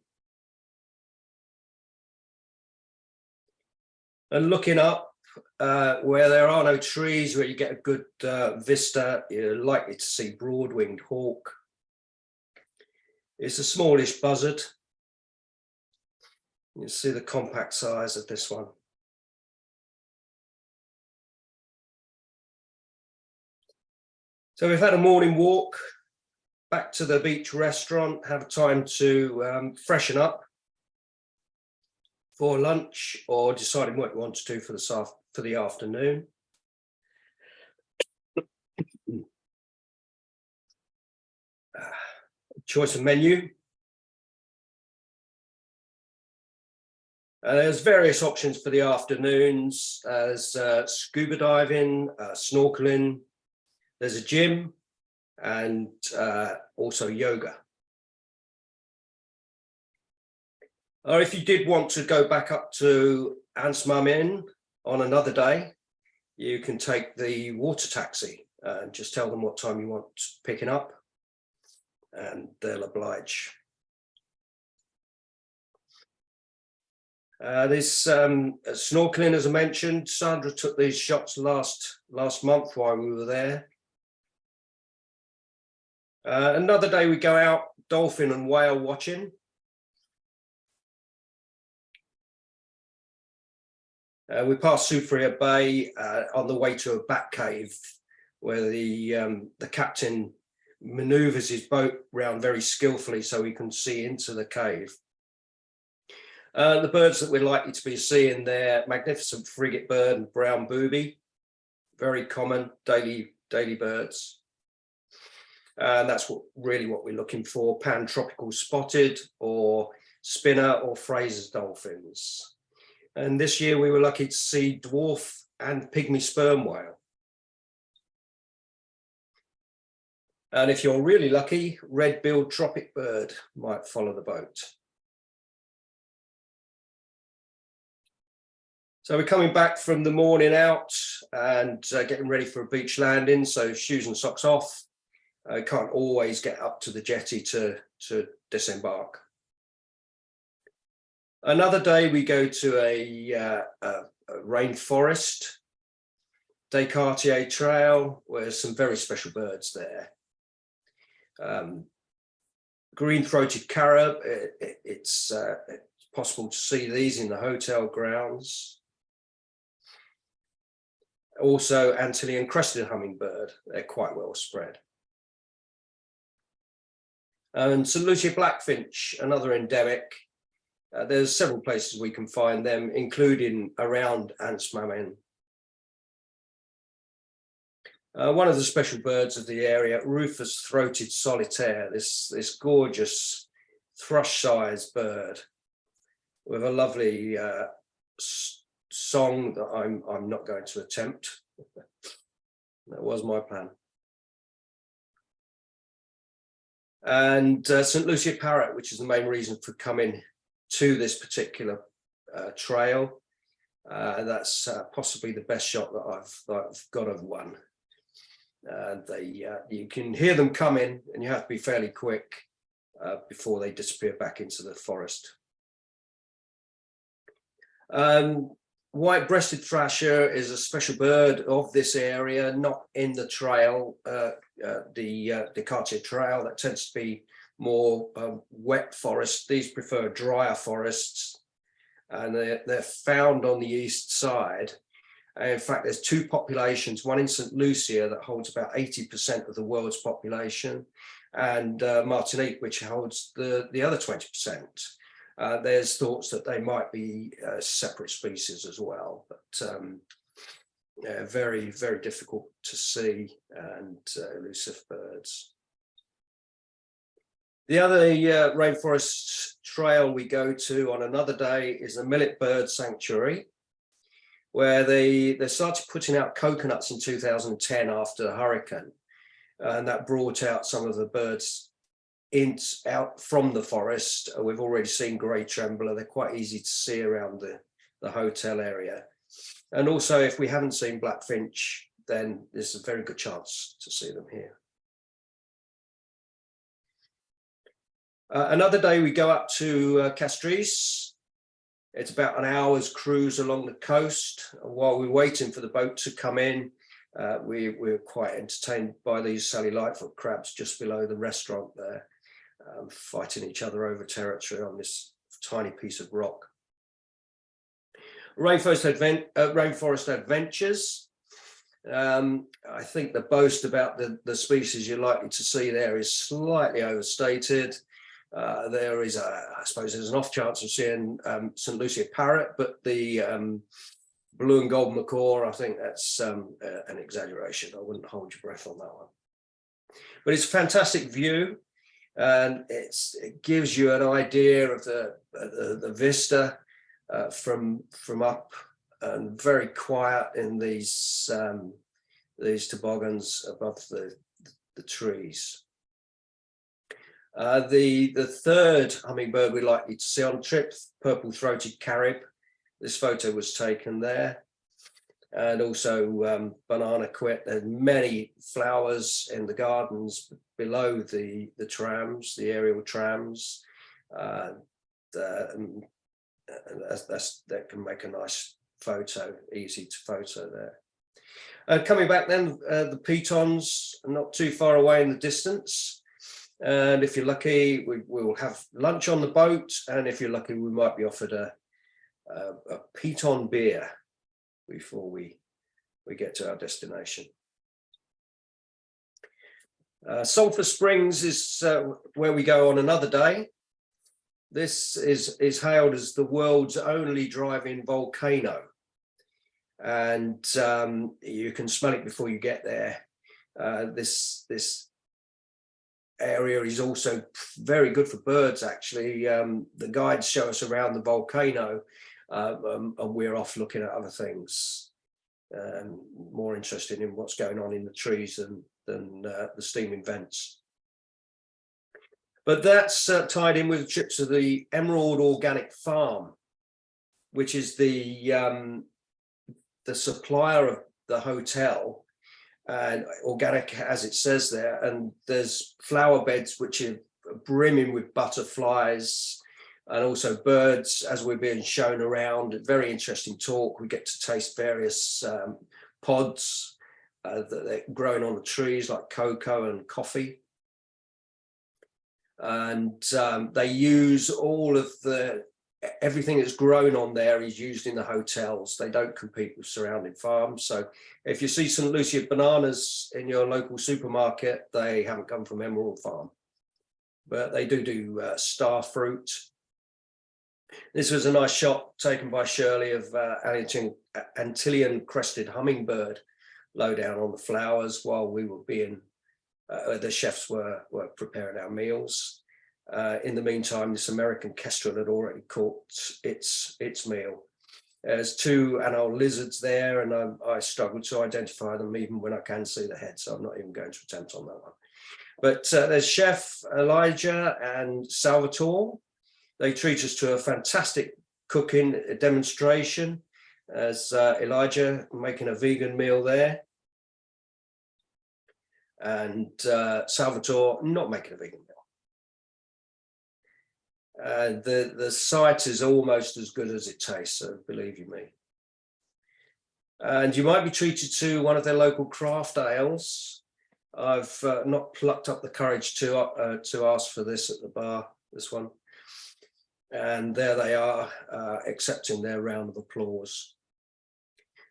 And looking up where there are no trees, where you get a good vista, you're likely to see broad-winged hawk. It's a smallish buzzard. You see the compact size of this one. So we've had a morning walk back to the beach restaurant, have time to freshen up for lunch or deciding what you want to do for the afternoon. Choice of menu. There's various options for the afternoons. There's scuba diving, snorkeling. There's a gym and also yoga. Or if you did want to go back up to Ansmamin on another day, you can take the water taxi and just tell them what time you want picking up and they'll oblige. This snorkeling, as I mentioned, Sandra took these shots last month while we were there. Another day we go out dolphin and whale watching. We passed Soufriya Bay on the way to a bat cave where the captain manoeuvres his boat round very skillfully so he can see into the cave. The birds that we're likely to be seeing there, magnificent frigate bird and brown booby, very common daily birds. And that's really what we're looking for, pan-tropical spotted or spinner or Fraser's dolphins. And this year we were lucky to see dwarf and pygmy sperm whale. And if you're really lucky, red-billed tropic bird might follow the boat. So we're coming back from the morning out and getting ready for a beach landing. So shoes and socks off. I can't always get up to the jetty to disembark. Another day we go to a rainforest, Descartes Trail, where there's some very special birds there. Green-throated carob, it's possible to see these in the hotel grounds. Also Antillean crested hummingbird, they're quite well spread. And St. Lucia blackfinch, another endemic. There's several places we can find them, including around Mabbett. One of the special birds of the area, rufous-throated solitaire, this gorgeous thrush-sized bird with a lovely song that I'm not going to attempt. That was my plan. And St. Lucia parrot, which is the main reason for coming to this particular trail. That's possibly the best shot that I've got of one. You can hear them coming, and you have to be fairly quick before they disappear back into the forest. White-breasted thrasher is a special bird of this area, not in the trail, the Cartier Trail. That tends to be more wet forest. These prefer drier forests, and they're found on the east side. In fact, there's two populations, one in St. Lucia that holds about 80% of the world's population, and Martinique, which holds the other 20%. There's thoughts that they might be separate species as well, but very, very difficult to see and elusive birds. The other rainforest trail we go to on another day is the Millet Bird Sanctuary, where they started putting out coconuts in 2010 after a hurricane, and that brought out some of the birds out from the forest. We've already seen grey trembler. They're quite easy to see around the hotel area. And also, if we haven't seen blackfinch, then there's a very good chance to see them here. Another day we go up to Castries. It's about an hour's cruise along the coast. While we're waiting for the boat to come in, we're quite entertained by these Sally Lightfoot crabs just below the restaurant there, fighting each other over territory on this tiny piece of rock. Rainforest Adventures. I think the boast about the species you're likely to see there is slightly overstated. There is, I suppose, there's an off chance of seeing St. Lucia parrot, but the blue and gold macaw, I think that's an exaggeration. I wouldn't hold your breath on that one. But it's a fantastic view, and it gives you an idea of the vista from up, and very quiet in these toboggans above the trees. The third hummingbird we're likely to see on the trip, purple-throated carib. This photo was taken there. And also banana quit. There's many flowers in the gardens below the trams, the aerial trams. That can make a nice photo, easy to photo there. Coming back then, the pitons are not too far away in the distance. And if you're lucky, we will have lunch on the boat. And if you're lucky, we might be offered a piton beer before we get to our destination. Sulphur Springs is where we go on another day. This is hailed as the world's only drive-in volcano. And you can smell it before you get there. This area is also very good for birds, actually. The guides show us around the volcano, and we're off looking at other things, more interested in what's going on in the trees than the steaming vents. But that's tied in with a trip to the Emerald Organic Farm, which is the supplier of the hotel, and organic as it says there. And there's flower beds which are brimming with butterflies and also birds, as we're being shown around. A very interesting talk. We get to taste various pods that they're growing on the trees, like cocoa and coffee. And they use all of everything that's grown on there is used in the hotels. They don't compete with surrounding farms. So if you see St. Lucia bananas in your local supermarket, they haven't come from Emerald Farm. but they do star fruit. This was a nice shot taken by Shirley of Antillean crested hummingbird low down on the flowers while we were being, the chefs were preparing our meals. In the meantime, this American kestrel had already cooked its meal. There's 2 adult lizards there, and I struggle to identify them even when I can see the head, so I'm not even going to attempt on that one. But there's Chef Elijah and Salvatore. They treat us to a fantastic cooking demonstration as Elijah making a vegan meal there. And Salvatore not making a vegan meal. The sight is almost as good as it tastes, so believe you me. And you might be treated to one of their local craft ales. I've not plucked up the courage to ask for this at the bar, this one. And there they are, accepting their round of applause.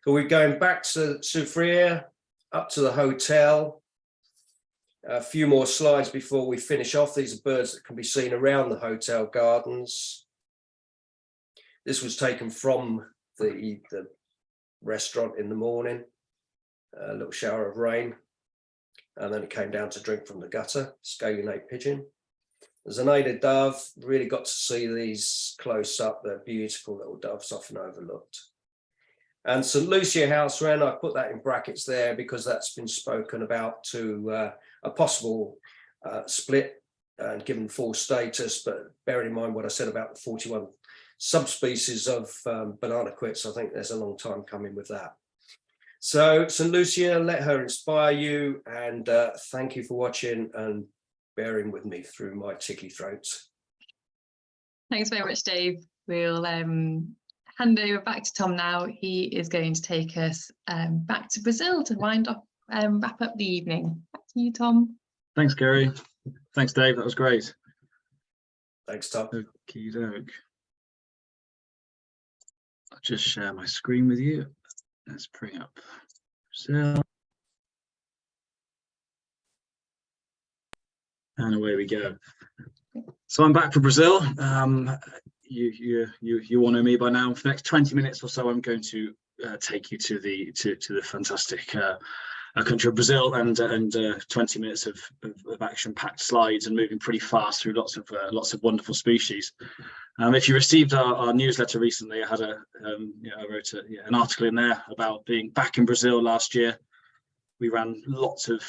So we're going back to Soufrière, up to the hotel. A few more slides before we finish off. These are birds that can be seen around the hotel gardens. This was taken from the restaurant in the morning, a little shower of rain. And then it came down to drink from the gutter, scaly-nape pigeon. There's an eider dove, really got to see these close up. They're beautiful little doves, often overlooked. And St. Lucia house wren, I put that in brackets there because that's been spoken about to a possible split and given full status, but bearing in mind what I said about the 41 subspecies of banana quits, I think there's a long time coming with that. So St. Lucia, let her inspire you, and thank you for watching and bearing with me through my ticky throat. Thanks very much, Dave. We'll hand over back to Tom now. He is going to take us back to Brazil to wrap up the evening. Back to you, Tom. Thanks, Gary. Thanks, Dave. That was great. Thanks, Tom. Okie doke. I'll just share my screen with you. Let's bring up Brazil. And away we go. So I'm back for Brazil. You all know me by now. For the next 20 minutes or so, I'm going to take you to the fantastic country of Brazil, and 20 minutes of action-packed slides and moving pretty fast through lots of wonderful species. If you received our newsletter recently, I had I wrote an article in there about being back in Brazil last year. We ran lots of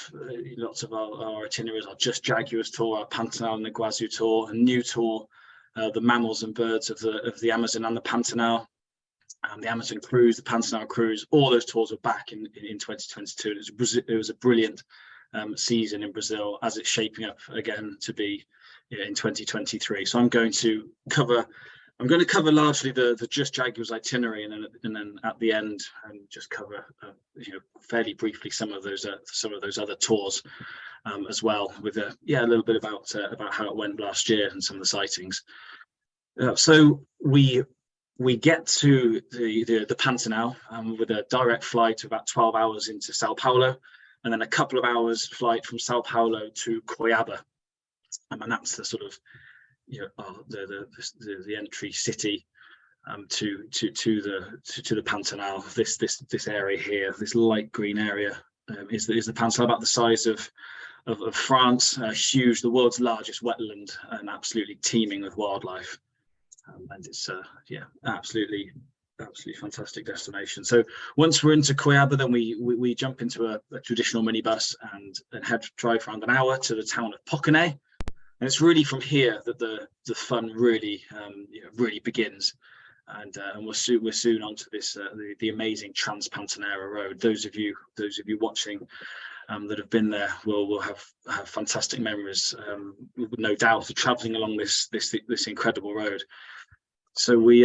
our itineraries, our Just Jaguars tour, our Pantanal and Iguazu tour, a new tour, the mammals and birds of the Amazon and the Pantanal, the Amazon cruise, the Pantanal cruise. All those tours were back in 2022. It was a brilliant season in Brazil, as it's shaping up again to be in 2023. So I'm going to cover largely the Just Jaguars itinerary, and then at the end just cover fairly briefly some of those other tours as well, with a little bit about how it went last year and some of the sightings. So we get to the Pantanal with a direct flight to about 12 hours into Sao Paulo, and then a couple of hours flight from Sao Paulo to Cuiabá, and that's the sort of the entry city to the Pantanal. This area here, this light green area, is the Pantanal, about the size of France, huge, the world's largest wetland, and absolutely teeming with wildlife. And it's absolutely fantastic destination. So once we're into Cuiabá, then we jump into a traditional minibus and drive around an hour to the town of Poconé. And it's really from here that the fun really begins, and we're soon onto this the amazing Trans-Pantanera Road. Those of you watching that have been there will have fantastic memories, no doubt, of travelling along this incredible road. So we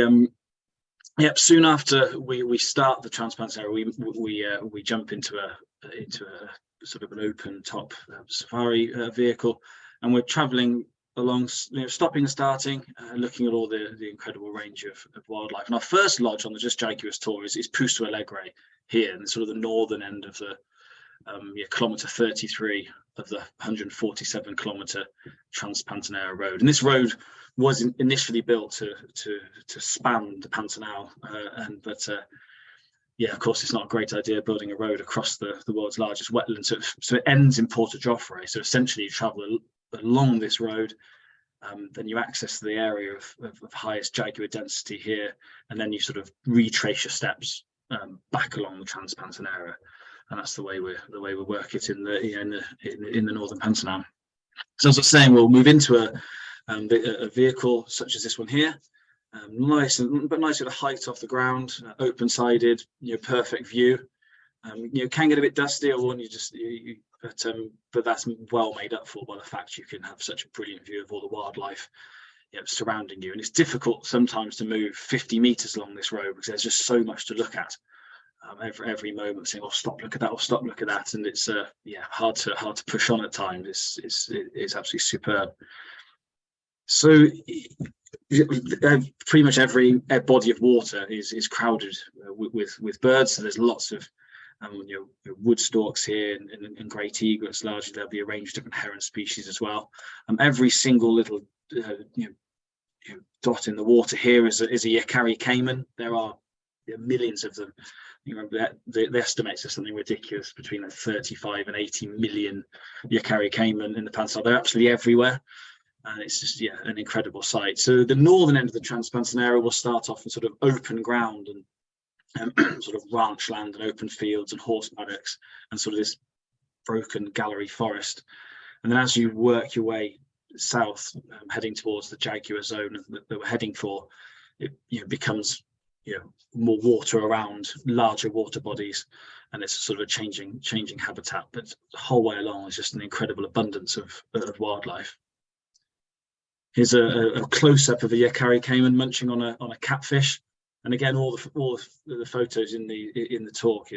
soon after we start the Trans-Pantanera, we jump into a sort of an open top safari vehicle. And we're traveling along, stopping and starting, looking at all the incredible range of wildlife. And our first lodge on the Just Jaguars tour is Pouso Alegre here, in sort of the northern end of kilometre 33 of the 147 kilometre Trans-Pantanal road. And this road was initially built to span the Pantanal, but yeah, of course, it's not a great idea building a road across the world's largest wetland. So it ends in Porto Jofre. So essentially, you travel along this road, then you access the area of highest jaguar density here, and then you sort of retrace your steps back along the Trans-Pantanal, and that's the way we work it in the northern Pantanal. So as I was saying, we'll move into a vehicle such as this one here. Nice at a height off the ground, open-sided, perfect view. Can get a bit dusty or one but that's well made up for by the fact you can have such a brilliant view of all the wildlife surrounding you. And it's difficult sometimes to move 50 meters along this road because there's just so much to look at. Every moment saying, "Oh, stop, look at that," or "Stop, look at that," and it's hard to push on at times. It's absolutely superb. So pretty much every body of water is crowded with birds. So there's lots of wood storks here and great egrets. Largely there'll be a range of different heron species as well. Every single little dot in the water here is a Yakari caiman. There are millions of them. The estimates are something ridiculous, between 35 and 80 million Yakari caiman in the Pantanal. They're absolutely everywhere. And it's just, an incredible sight. So the northern end of the Trans-Pantanal will start off in sort of open ground and sort of ranch land and open fields and horse paddocks and sort of this broken gallery forest. And then as you work your way south, heading towards the jaguar zone that we're heading for, it becomes more water around larger water bodies, and it's sort of a changing habitat. But the whole way along is just an incredible abundance of wildlife. Here's a close-up of a Yakari caiman munching on a catfish, and again, all the photos in the talk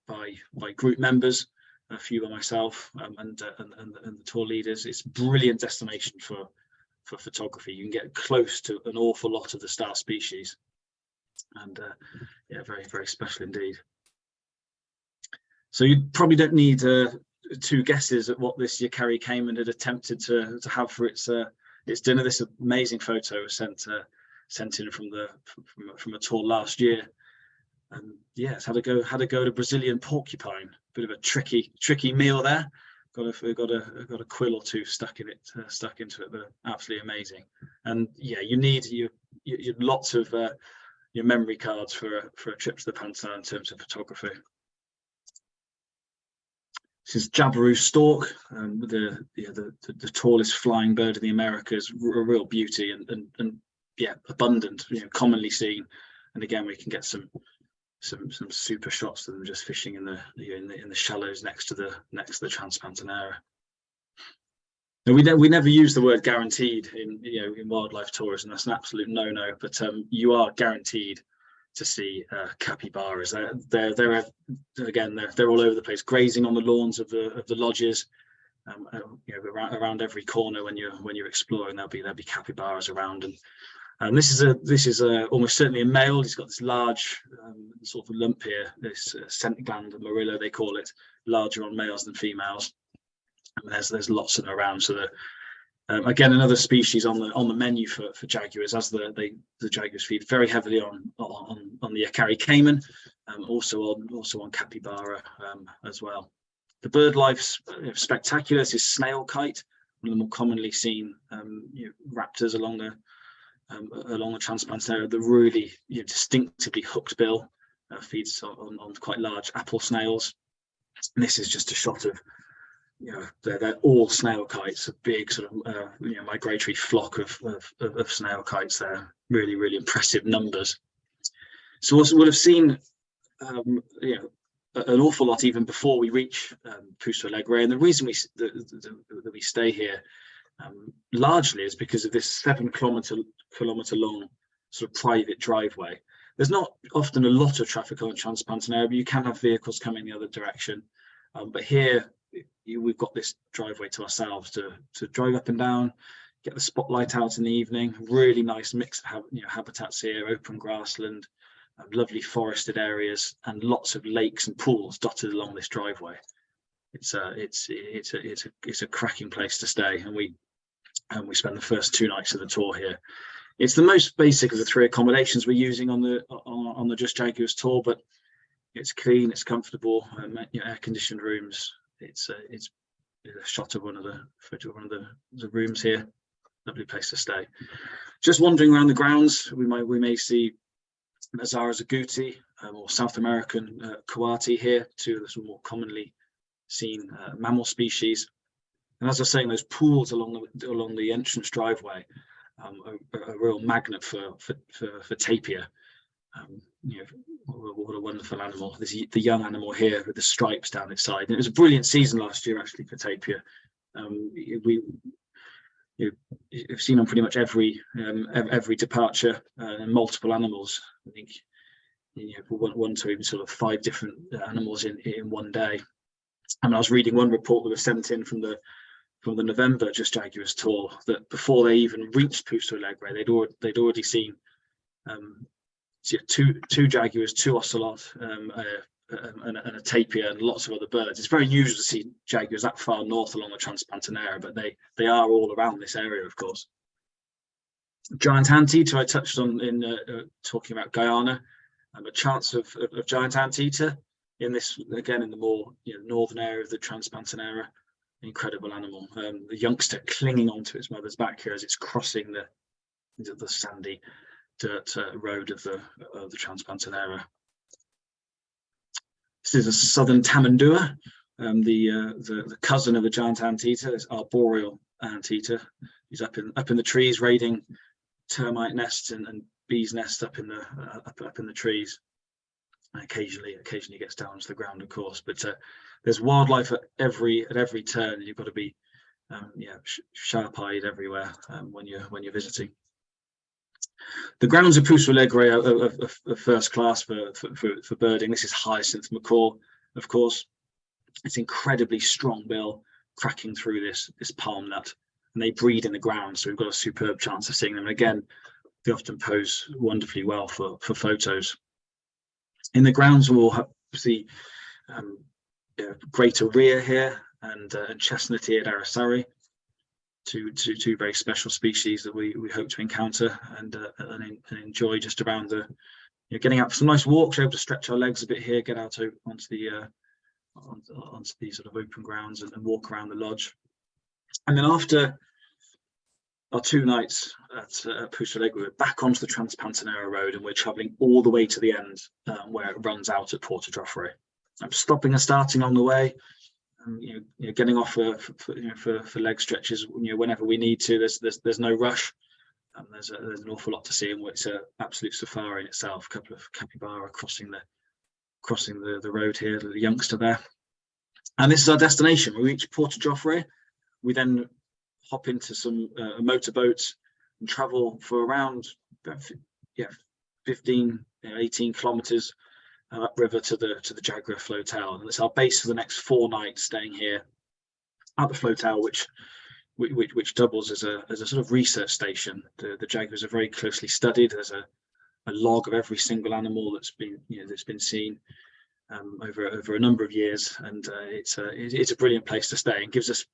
by group members, a few by myself, and the tour leaders. It's a brilliant destination for photography. You can get close to an awful lot of the star species, and very, very special indeed. So you probably don't need two guesses at what this Yakari caiman had attempted to have for its dinner. This amazing photo was sent in from a tour last year, and it's had to go to Brazilian porcupine. Bit of a tricky meal there. Got a quill or two stuck into it, but absolutely amazing. And you need your lots of your memory cards for a trip to the Pantanal in terms of photography. This is Jabiru stork, the tallest flying bird in the Americas. A real beauty and abundant, commonly seen. And again, we can get some super shots of them just fishing in the shallows next to the Trans-Pantanal. Now, we never use the word guaranteed in wildlife tourism. That's an absolute no-no. But you are guaranteed to see capybaras. They're all over the place, grazing on the lawns of the lodges. Around every corner when you're exploring, there'll be capybaras around. And this is almost certainly a male. He's got this large sort of lump here, this scent gland, marilla they call it, larger on males than females. And there's lots of them around. So again, another species on the menu for jaguars, as the jaguars feed very heavily on the Yakari caiman, also on capybara as well. The bird life's spectacular. This is snail kite, one of the more commonly seen raptors along the Trans-Pantanal. The really distinctively hooked bill feeds on quite large apple snails. And this is just a shot of they're all snail kites, a big sort of migratory flock of snail kites there. Really, really impressive numbers. So we'll have seen an awful lot even before we reach Pouso Alegre, and the reason that we stay here largely is because of this 7 kilometer long sort of private driveway. There's not often a lot of traffic on the Trans-Pantanal, but you can have vehicles coming the other direction. But here we've got this driveway to ourselves to drive up and down, get the spotlight out in the evening. Really nice mix of habitats here, open grassland, lovely forested areas, and lots of lakes and pools dotted along this driveway. it's a cracking place to stay, and we spend the first 2 nights of the tour here. It's the most basic of the 3 accommodations we're using on the Just Jaguars tour, but it's clean, it's comfortable, air-conditioned rooms. It's a shot of one of the rooms here. Lovely place to stay. Just wandering around the grounds, we may see Mazara zaguti or South American coati here, 2 of the sort of more commonly seen mammal species. And as I was saying, those pools along the entrance driveway are a real magnet for tapir. What a wonderful animal. There's the young animal here with the stripes down its side. And it was a brilliant season last year actually for tapir. You've seen on pretty much every departure, and multiple animals. I think one to even sort of 5 different animals in one day. I mean, I was reading one report that was sent in from the November Just Jaguars tour that before they even reached Pouso Alegre, they'd already seen 2 jaguars, 2 ocelot, and a tapir, and lots of other birds. It's very unusual to see jaguars that far north along the Trans-Pantanal, but they are all around this area, of course. Giant anteater I touched on in talking about Guyana. A chance of giant anteater in this, again, in the more northern area of the Trans-Pantanal. Incredible animal. The youngster clinging onto its mother's back here as it's crossing the sandy dirt road of the Trans-Pantanal. This is a southern tamandua, the cousin of a giant anteater. This arboreal anteater. He's up in the trees raiding termite nests and bees' nests up in the trees. And occasionally gets down to the ground, of course. But there's wildlife at every turn. You've got to be sharp-eyed everywhere when you're visiting. The grounds of Pouso Alegre are first class for birding. This is hyacinth macaw, of course. It's incredibly strong bill cracking through this palm nut, and they breed in the ground, so we've got a superb chance of seeing them. And again, they often pose wonderfully well for photos. In the grounds, we'll see greater rhea here and chestnut-eared aracari, two very special species that we hope to encounter and enjoy just around getting out for some nice walks. We're able to stretch our legs a bit here, get out onto these sort of open grounds and walk around the lodge. And then after our 2 nights at Pouso Alegre, we're back onto the Trans-Pantanal road, and we're travelling all the way to the end where it runs out at Porto Jofre. I'm stopping and starting on the way, getting off for leg stretches whenever we need to. There's no rush. There's an awful lot to see, and it's an absolute safari in itself. A couple of capybara crossing the road here, the youngster there. And this is our destination. We reach Porto Jofre. We then hop into some motorboats and travel for around 15, 18 kilometers upriver to the Jaguar Flotel. And it's our base for the next 4 nights, staying here at the Flotel, which doubles as a sort of research station. The jaguars are very closely studied. There's a log of every single animal that's been seen over a number of years, and it's a brilliant place to stay, and gives us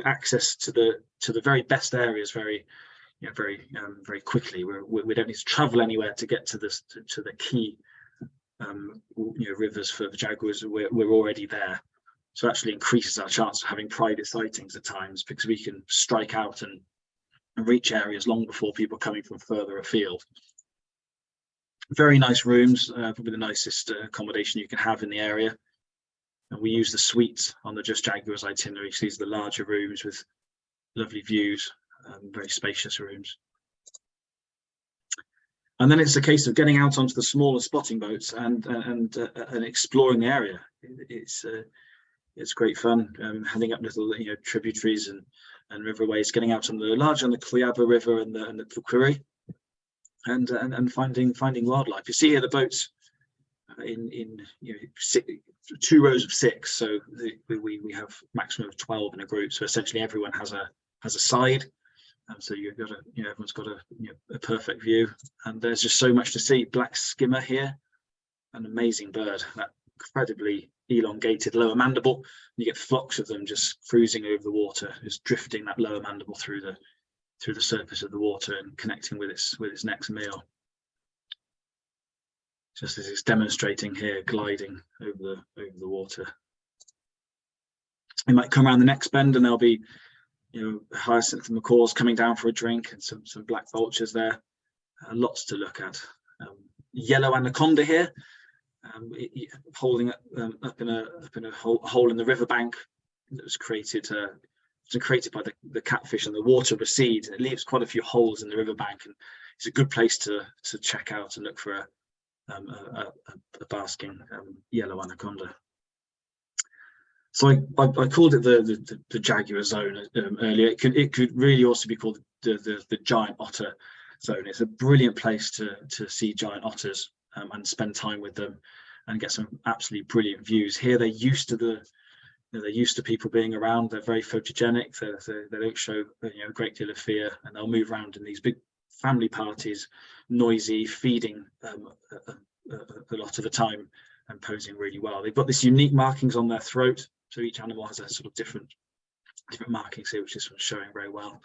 access to the very best areas very quickly. We don't need to travel anywhere to get to the key rivers for the jaguars. We're already there, so it actually increases our chance of having private sightings at times, because we can strike out and reach areas long before people coming from further afield. Very nice rooms, probably the nicest accommodation you can have in the area. And we use the suites on the Just Jaguars itinerary. So these are the larger rooms with lovely views, very spacious rooms. And then it's a case of getting out onto the smaller spotting boats and exploring the area. It's great fun, heading up little tributaries and riverways, getting out on the larger on the Cuyaba River and the Puquiri, and finding wildlife. You see here the boats in 2 rows of 6, so we have maximum of 12 in a group. So essentially everyone has a side, and so everyone's got a perfect view. And there's just so much to see. Black skimmer here, an amazing bird, that incredibly elongated lower mandible. You get flocks of them just cruising over the water, just drifting that lower mandible through the surface of the water and connecting with its next meal. Just as it's demonstrating here, gliding over the water. You might come around the next bend and there'll be, hyacinth macaws coming down for a drink, and some black vultures there. Lots to look at. Yellow anaconda here, holding up in a hole in the riverbank that was created by the catfish, and the water recedes, and it leaves quite a few holes in the riverbank, and it's a good place to check out and look for a basking yellow anaconda. So I called it the jaguar zone earlier. It could really also be called the giant otter zone. It's a brilliant place to see giant otters and spend time with them and get some absolutely brilliant views. Here they're used to people being around. They're very photogenic. They don't show a great deal of fear, and they'll move around in these big family parties, noisy, feeding a lot of the time and posing really well. They've got this unique markings on their throat, so each animal has a sort of different markings here, which is showing very well.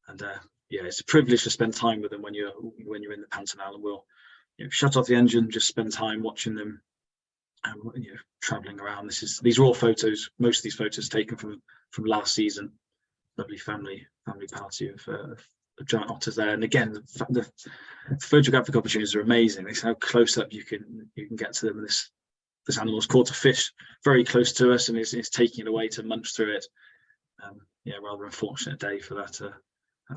And yeah, it's a privilege to spend time with them when you're in the Pantanal, and we'll shut off the engine, just spend time watching them traveling around. These are all photos. Most of these photos taken from last season. Lovely family party of giant otters there. And again, the photographic opportunities are amazing. This is how close up you can get to them. And this animal's caught a fish very close to us and is taking it away to munch through it. Yeah, rather unfortunate day for that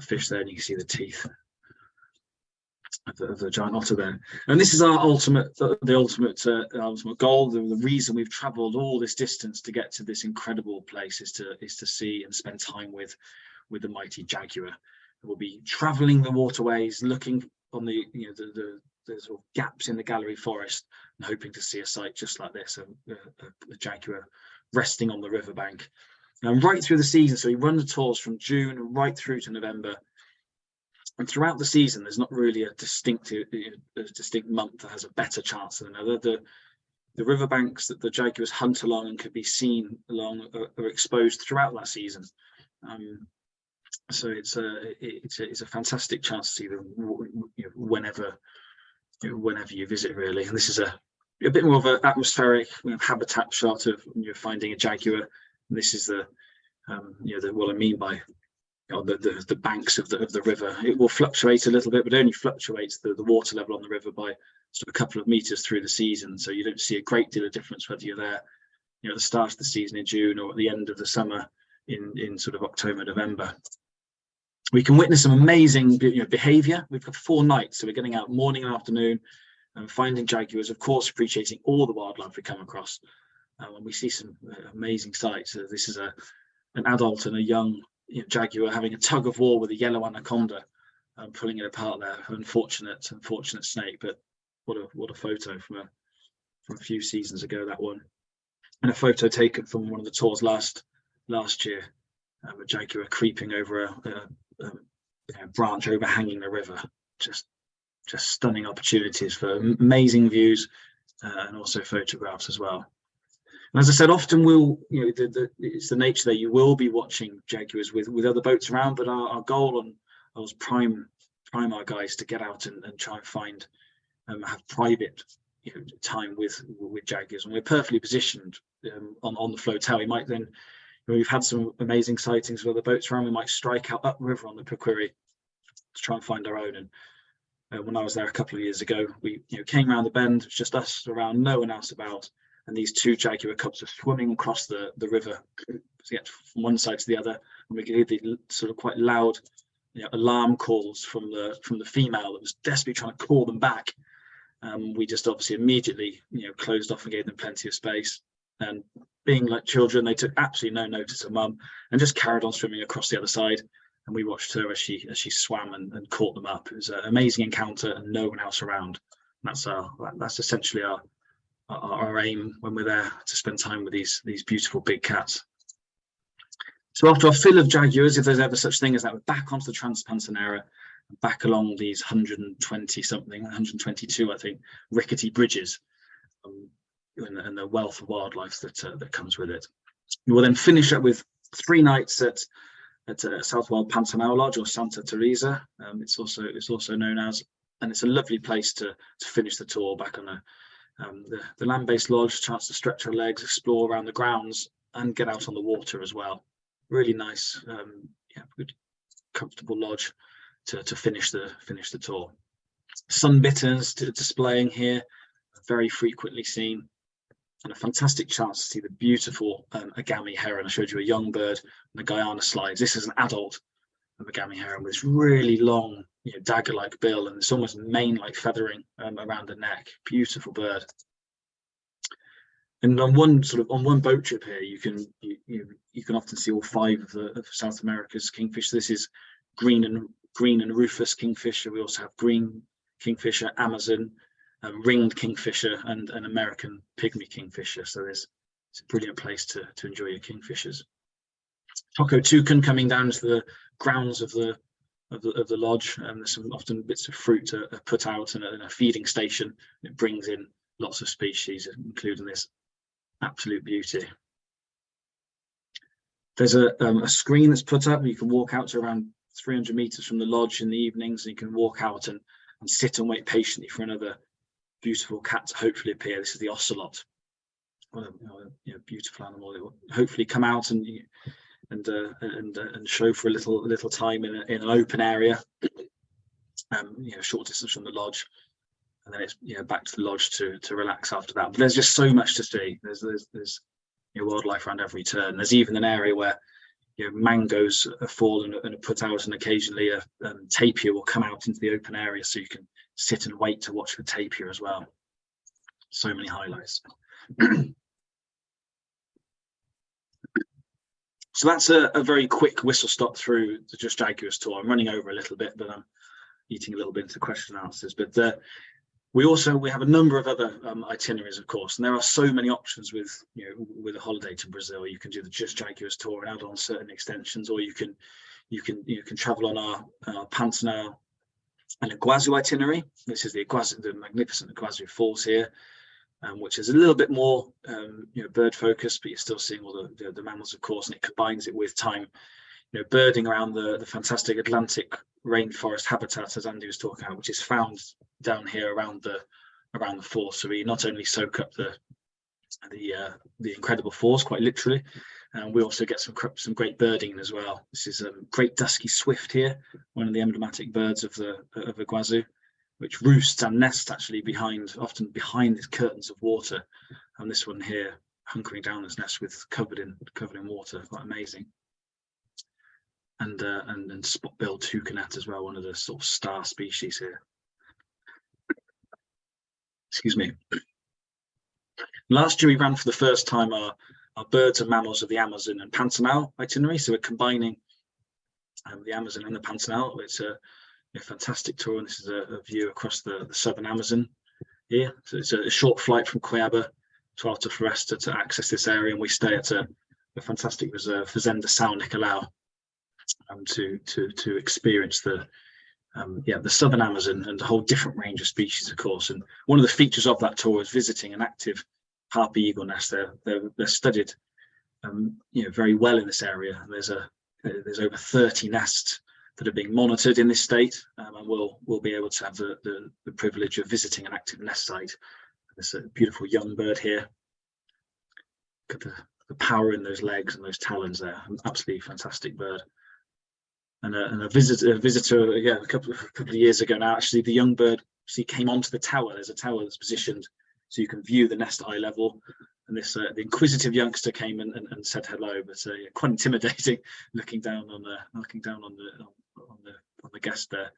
fish there, and you can see the teeth of the giant otter there. And this is our ultimate goal. The reason we've traveled all this distance to get to this incredible place is to see and spend time with the mighty jaguar. We'll be traveling the waterways, looking on the sort of gaps in the gallery forest, and hoping to see a sight just like this, a jaguar resting on the riverbank. And right through the season, so we run the tours from June right through to November. And throughout the season, there's not really a distinct month that has a better chance than another. The riverbanks that the jaguars hunt along and could be seen along are exposed throughout that season. So it's a fantastic chance to see them whenever you visit, really. And this is a bit more of an atmospheric habitat shot of finding a jaguar. And this is what I mean by the banks of the river. It will fluctuate a little bit, but only fluctuates the water level on the river by sort of a couple of meters through the season. So you don't see a great deal of difference whether you're there at the start of the season in June or at the end of the summer in sort of October, November. We can witness some amazing behavior. We've got 4 nights, so we're getting out morning and afternoon and finding jaguars, of course appreciating all the wildlife we come across. And we see some amazing sights. This is an adult and a young jaguar having a tug of war with a yellow anaconda, pulling it apart there. Unfortunate snake, but what a photo from a few seasons ago, that one. And a photo taken from one of the tours last year, a jaguar creeping over a branch overhanging the river. Just stunning opportunities for amazing views and also photographs as well. And as I said, often it's the nature there. You will be watching jaguars with other boats around, but our goal was prime our guys to get out and try and find have private time with jaguars, and we're perfectly positioned on the flotel. We might then, we've had some amazing sightings with other boats around. We might strike out upriver on the Pequiri to try and find our own. And when I was there a couple of years ago, we came around the bend. It's just us around, no one else about. And these 2 jaguar cubs are swimming across the river to get from one side to the other, and we could hear the sort of quite loud alarm calls from the female that was desperately trying to call them back. We just obviously immediately closed off and gave them plenty of space, and being like children, they took absolutely no notice of mum and just carried on swimming across the other side, and we watched her as she swam and caught them up. It was an amazing encounter and no one else around. That's essentially our aim when we're there, to spend time with these beautiful big cats. So after our fill of jaguars, if there's ever such thing as that, we're back onto the Trans-Pantanal, back along these 122, I think, rickety bridges. and the wealth of wildlife that comes with it. We will then finish up with 3 nights at Southwell Pantanal Lodge, or Santa Teresa. It's also known as, and it's a lovely place to finish the tour back on the land-based lodge. Chance to stretch our legs, explore around the grounds, and get out on the water as well. Really nice, good, comfortable lodge to finish the tour. Sun bitters displaying here, very frequently seen, and a fantastic chance to see the beautiful agami heron. I showed you a young bird on the Guyana slides. This is an adult agami heron with this really long, dagger-like bill, and it's almost mane-like feathering around the neck. Beautiful bird. And on one boat trip here, you can often see all 5 of South America's kingfish. This is green and rufous kingfisher. We also have green kingfisher, Amazon, ringed kingfisher, and an American pygmy kingfisher. So it's a brilliant place to enjoy your kingfishers. Taco toucan coming down to the grounds of the lodge, and there's some often bits of fruit are put out in a feeding station. It brings in lots of species, including this absolute beauty. There's a screen that's put up. You can walk out to around 300 meters from the lodge in the evenings, and you can walk out and sit and wait patiently for another beautiful cat to hopefully appear. This is the ocelot. What a beautiful animal. It will hopefully come out and show for a little time in an open area, short distance from the lodge, and then it's back to the lodge to relax after that. But there's just so much to see. There's wildlife around every turn. There's even an area where mangoes are fallen and are put out, and occasionally a tapir will come out into the open area, so you can sit and wait to watch the tapir as well. So many highlights. So that's a very quick whistle stop through the Just Jaguars tour. I'm running over a little bit, but I'm eating a little bit into question and answers. But we have a number of other itineraries, of course, and there are so many options with a holiday to Brazil. You can do the Just Jaguars tour and add on certain extensions, or you can travel on our Pantanal and Iguazu itinerary. This is the magnificent Iguazu Falls here, which is a little bit more bird focused, but you're still seeing all the mammals, of course, and it combines it with time birding around the fantastic Atlantic rainforest habitat, as Andy was talking about, which is found down here around the falls. So we not only soak up the incredible falls, quite literally, and we also get some great birding in as well. This is a great dusky swift here, one of the emblematic birds of Iguazu, which roosts and nests actually often behind these curtains of water. And this one here, hunkering down his nest covered in water, quite amazing. And spot-billed toucanet as well, one of the sort of star species here. Excuse me. Last year we ran for the first time our birds and mammals of the Amazon and Pantanal itinerary. So we're combining the Amazon and the Pantanal. It's a fantastic tour, and this is a view across the southern Amazon here. So it's a short flight from Cuiabá to Alta Floresta to access this area, and we stay at a fantastic reserve, Fazenda São Nicolau, to experience the southern Amazon and a whole different range of species, of course. And one of the features of that tour is visiting an active harpy eagle nest. They're studied very well in this area. And there's over 30 nests that are being monitored in this state, and we'll be able to have the privilege of visiting an active nest site. There's a beautiful young bird here. Look at the power in those legs and those talons there. An absolutely fantastic bird. And a visitor, a couple of years ago now, actually, the young bird came onto the tower. There's a tower that's positioned so you can view the nest at eye level. And this the inquisitive youngster came and said hello, but quite intimidating, looking down on the guest there.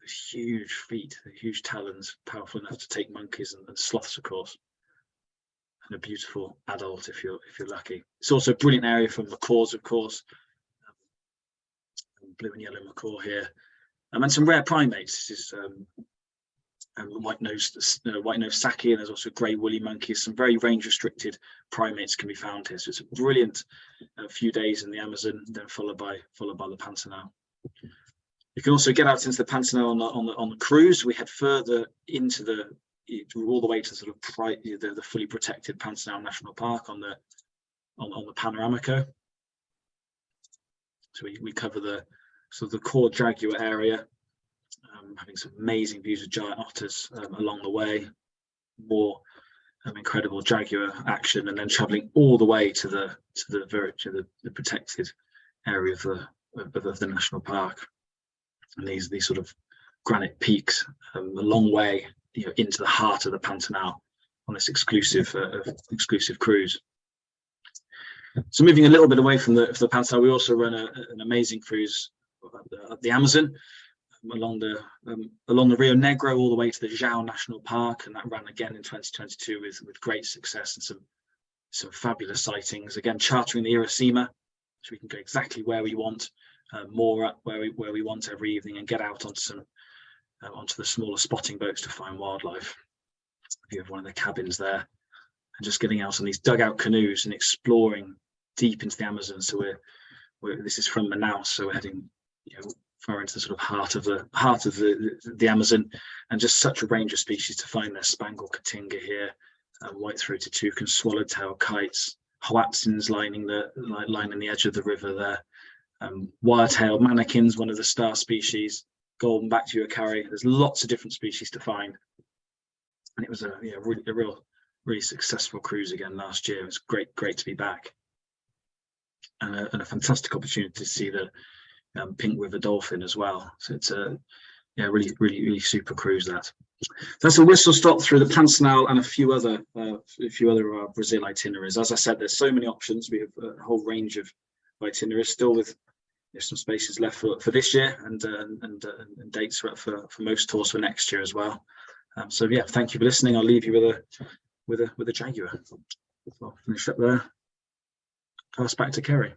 Those huge feet, huge talons, powerful enough to take monkeys and sloths, of course. And a beautiful adult if you're lucky. It's also a brilliant area for macaws, of course. Blue and yellow macaw here, and some rare primates. This is white-nosed saki, and there's also grey woolly monkeys. Some very range-restricted primates can be found here. So it's a brilliant few days in the Amazon, then followed by the Pantanal. You can also get out into the Pantanal on the cruise. We head further into the all the way to sort of the fully protected Pantanal National Park on the Panoramico. So we cover the sort of the core jaguar area, having some amazing views of giant otters along the way, more incredible jaguar action, and then travelling all the way to the protected area of the national park, and these sort of granite peaks a long way, into the heart of the Pantanal on this exclusive cruise. So moving a little bit away from the Pantanal, we also run an amazing cruise up the Amazon, along the Rio Negro all the way to the João National Park, and that ran again in 2022 with great success and some fabulous sightings. Again, chartering the Iracema, so we can go exactly where we want, moor up where we want every evening, and get out onto the smaller spotting boats to find wildlife. View of one of the cabins there, and just getting out on these dugout canoes and exploring deep into the Amazon. So this is from Manaus, so we're heading far into the sort of heart of the Amazon, and just such a range of species to find there. Spangled cotinga here, white-throated toucan, swallowtail kites, hoatzins lining the edge of the river there, wire-tailed manakins, one of the star species, golden-backed uakari. There's lots of different species to find, and it was a really successful cruise again last year. It was great to be back, and a fantastic opportunity to see the pink river dolphin as well. So it's a really super cruise. That's a whistle stop through the Pantanal and a few other of our Brazil itineraries. As I said, there's so many options. We have a whole range of itineraries still, with some spaces left for this year, and dates for most tours for next year as well. So yeah, thank you for listening. I'll leave you with a jaguar. I'll finish up there. Pass back to Kerry.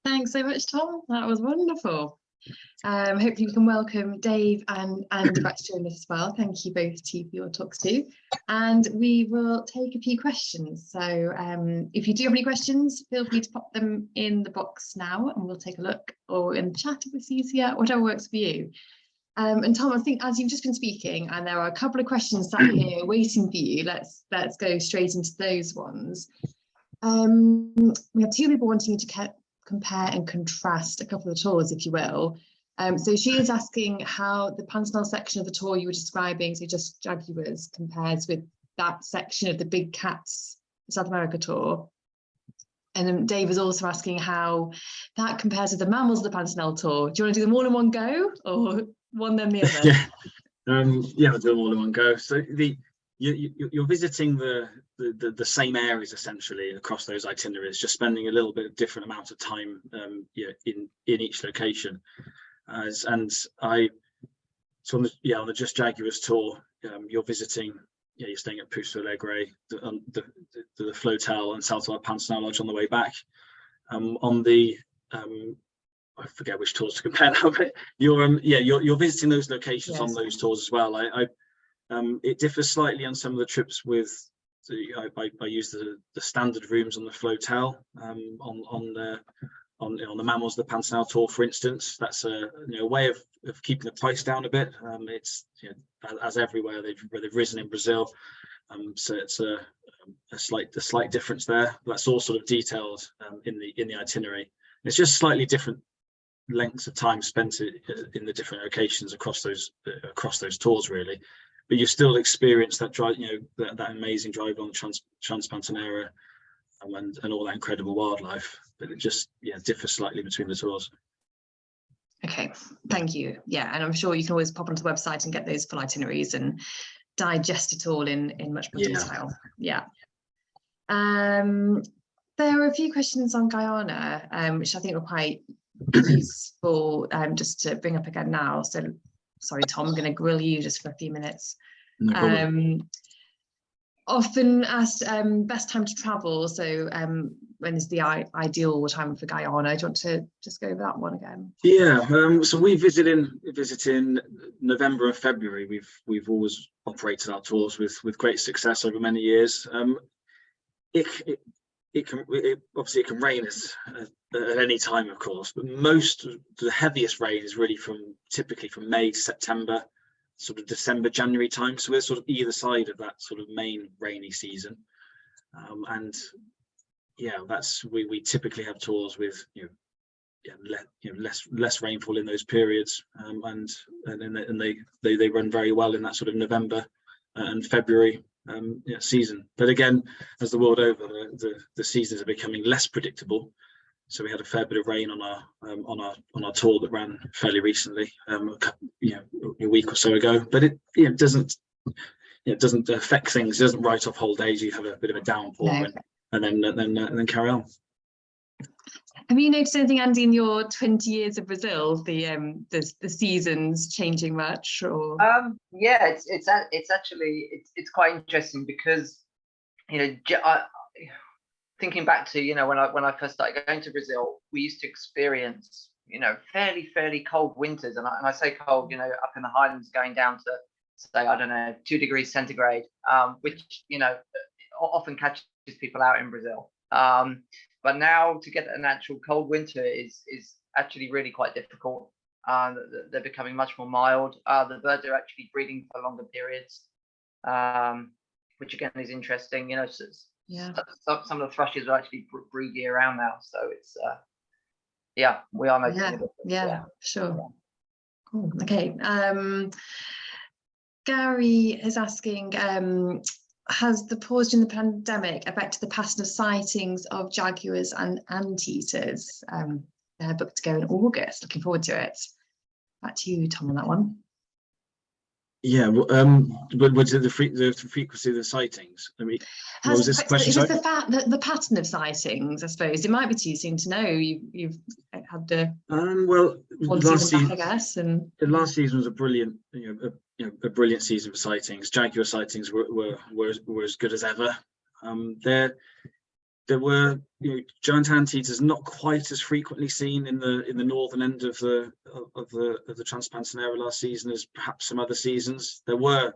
Thanks so much, Tom. That was wonderful. Hopefully we can welcome Dave and Andy back to join us as well. Thank you both for your talks too. And we will take a few questions. So if you do have any questions, feel free to pop them in the box now and we'll take a look, or in the chat if it's easier, whatever works for you. And Tom, I think as you've just been speaking, and there are a couple of questions sat here waiting for you, let's go straight into those ones. We have two people wanting you to compare and contrast a couple of tours, if you will. So she is asking how the Pantanal section of the tour you were describing, so just jaguars, compares with that section of the big cats South America tour. And then Dave is also asking how that compares with the mammals of the Pantanal tour. Do you want to do them all in one go, or one then the other? Yeah, I'll do them all in one go. So you're visiting the same areas essentially across those itineraries, just spending a little bit of different amount of time in each location. On the Just Jaguars tour, you're visiting, you're staying at Pouso Alegre, the Flotel and Salto Pantanal Lodge on the way back. On the I forget which tours to compare now, but you're visiting those locations. Yes. On those tours as well. It differs slightly on some of the trips. I use the standard rooms on the Flotel on the mammals of the Pantanal tour, for instance. That's a way of keeping the price down a bit. It's as everywhere they've risen in Brazil, so it's a slight difference there. That's all sort of detailed in the itinerary. It's just slightly different lengths of time spent in the different locations across those tours, really. But you still experience that drive, that amazing drive on the Trans-Pantanera, and all that incredible wildlife. But it just differs slightly between the tours. Okay, thank you. Yeah, and I'm sure you can always pop onto the website and get those full itineraries and digest it all in much more detail. Yeah. There are a few questions on Guyana, which I think were quite useful, just to bring up again now. So sorry, Tom, I'm going to grill you just for a few minutes. No problem. Often asked best time to travel. So when is the ideal time for Guyana? Do you want to just go over that one again? Yeah. So we visit in November and February. We've always operated our tours with great success over many years. It can rain at any time, of course, but the heaviest rain is really typically from May to September, sort of December, January time. So we're sort of either side of that sort of main rainy season. And yeah, that's we typically have tours with less rainfall in those periods, and they run very well in that sort of November and February season. But again, as the world over, the seasons are becoming less predictable. So we had a fair bit of rain on our tour that ran fairly recently, a week or so ago. But it doesn't affect things. It doesn't write off whole days. You have a bit of a downpour, and then carry on. Have you noticed anything, Andy, in your 20 years of Brazil, the seasons changing much? Or yeah, it's actually quite interesting because thinking back to when I first started going to Brazil, we used to experience fairly cold winters, and I say cold, up in the highlands going down to say, I don't know, 2 degrees centigrade, which often catches people out in Brazil. But now to get an actual cold winter is actually really quite difficult. They're becoming much more mild. The birds are actually breeding for longer periods, which again is interesting. Some of the thrushes will actually breed year round now. So it's we are noticing it. Yeah, sure. Cool. Okay. Gary is asking, has the pause during the pandemic affected the pattern of sightings of jaguars and anteaters? They're booked to go in August. Looking forward to it. Back to you, Tom, on that one. Yeah, but was it the frequency of the sightings? I mean, what was this question? It was the pattern of sightings, I suppose. It might be too soon to know. You've had the last season, back, I guess, and the last season was a brilliant, a brilliant season for sightings. Jaguar sightings were as good as ever. There were giant anteaters not quite as frequently seen in the northern end of the Trans-Pantanal last season as perhaps some other seasons. There were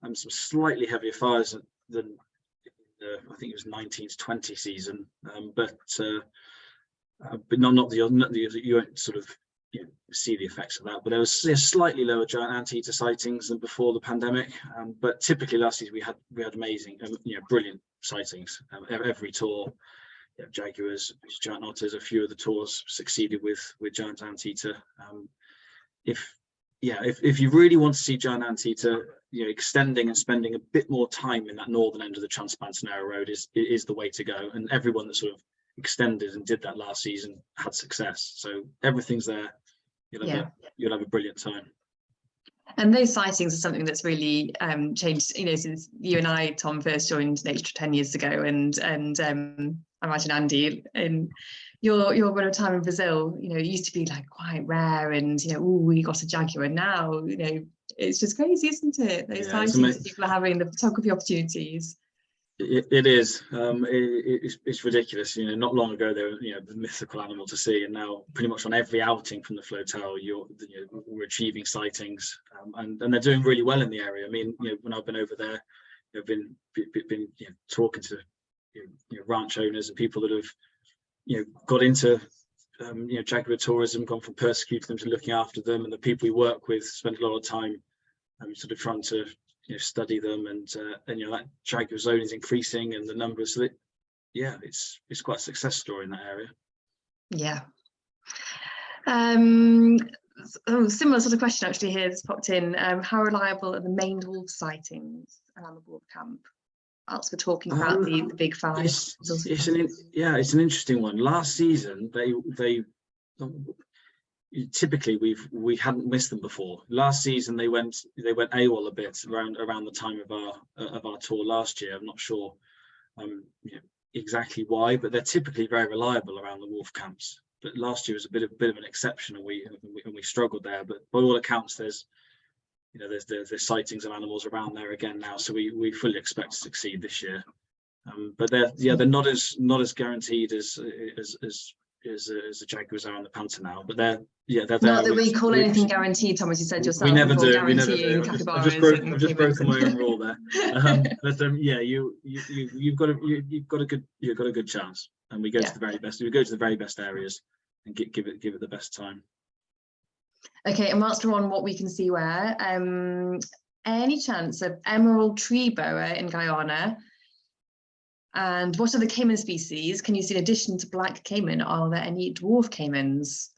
some slightly heavier fires than I think it was 19 to 20 season, but not the you won't sort of see the effects of that. But there was slightly lower giant anteater sightings than before the pandemic. But typically last season we had amazing, brilliant sightings. Every tour, jaguars, giant otters. A few of the tours succeeded with giant anteater. If you really want to see giant anteater, extending and spending a bit more time in that northern end of the Trans-Pantanal road is the way to go. And everyone that sort of extended and did that last season had success. So everything's there. You'll have a brilliant time. And those sightings are something that's really changed, since you and I, Tom, first joined Naturetrek 10 years ago, and I imagine Andy, in your run of time in Brazil, it used to be like quite rare, and we got a jaguar. Now, it's just crazy, isn't it? Those sightings that people are having, the photography opportunities. It is. It's ridiculous. Not long ago they were the mythical animal to see, and now pretty much on every outing from the flotel, we're achieving sightings, and they're doing really well in the area. I mean, when I've been over there, I've been talking to ranch owners and people that have got into jaguar tourism, gone from persecuting them to looking after them, and the people we work with spend a lot of time sort of trying to study them, and that jaguar zone is increasing, and the numbers. So it's quite a success story in that area. Yeah. Similar sort of question actually here that's popped in. How reliable are the maned wolf sightings around the wolf camp? Whilst we're talking about the big five. It's an interesting one. Last season they typically we hadn't missed them before. Last season they went AWOL a bit around the time of our tour last year. I'm not sure exactly why, but they're typically very reliable around the wolf camps. But last year was a bit of an exception, and we struggled there. But by all accounts, there's sightings of animals around there again now, so we fully expect to succeed this year. But they're not as guaranteed as the jaguars are on the Pantanal, but they're there. Not that we call anything guaranteed, Tom, as you said yourself. We never do. I've just broken my own rule there. You've got a good chance, and we go to the very best. We go to the very best areas and give it the best time. Okay, and whilst we're on what we can see where, any chance of emerald tree boa in Guyana? And what are the caiman species? Can you see in addition to black caiman, are there any dwarf caimans?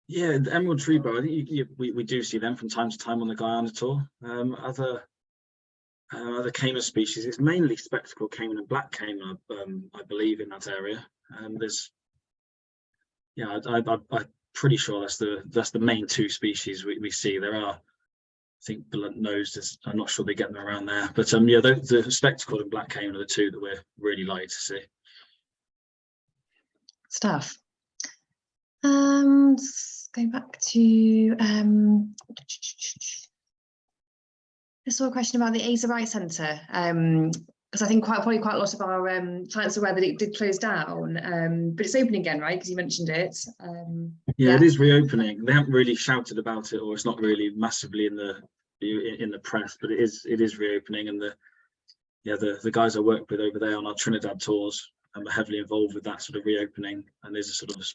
Yeah, the emerald tree boa, I think we do see them from time to time on the Guyana tour. Other caiman species, it's mainly spectacled caiman and black caiman, I believe, in that area. I'm pretty sure that's the main two species we see. There are, I think, blunt-nosed, I'm not sure they get them around there, but yeah, the spectacled and black caiman are the two that we're really likely to see. Stuff. Going back to I saw a question about the Asa Wright Centre, because I think probably quite a lot of our clients are aware that it did close down, but it's opening again, right? Because you mentioned it. Yeah, it is reopening. They haven't really shouted about it, or it's not really massively in the press, but it is reopening, and the guys I work with over there on our Trinidad tours are heavily involved with that sort of reopening, and there's a sort of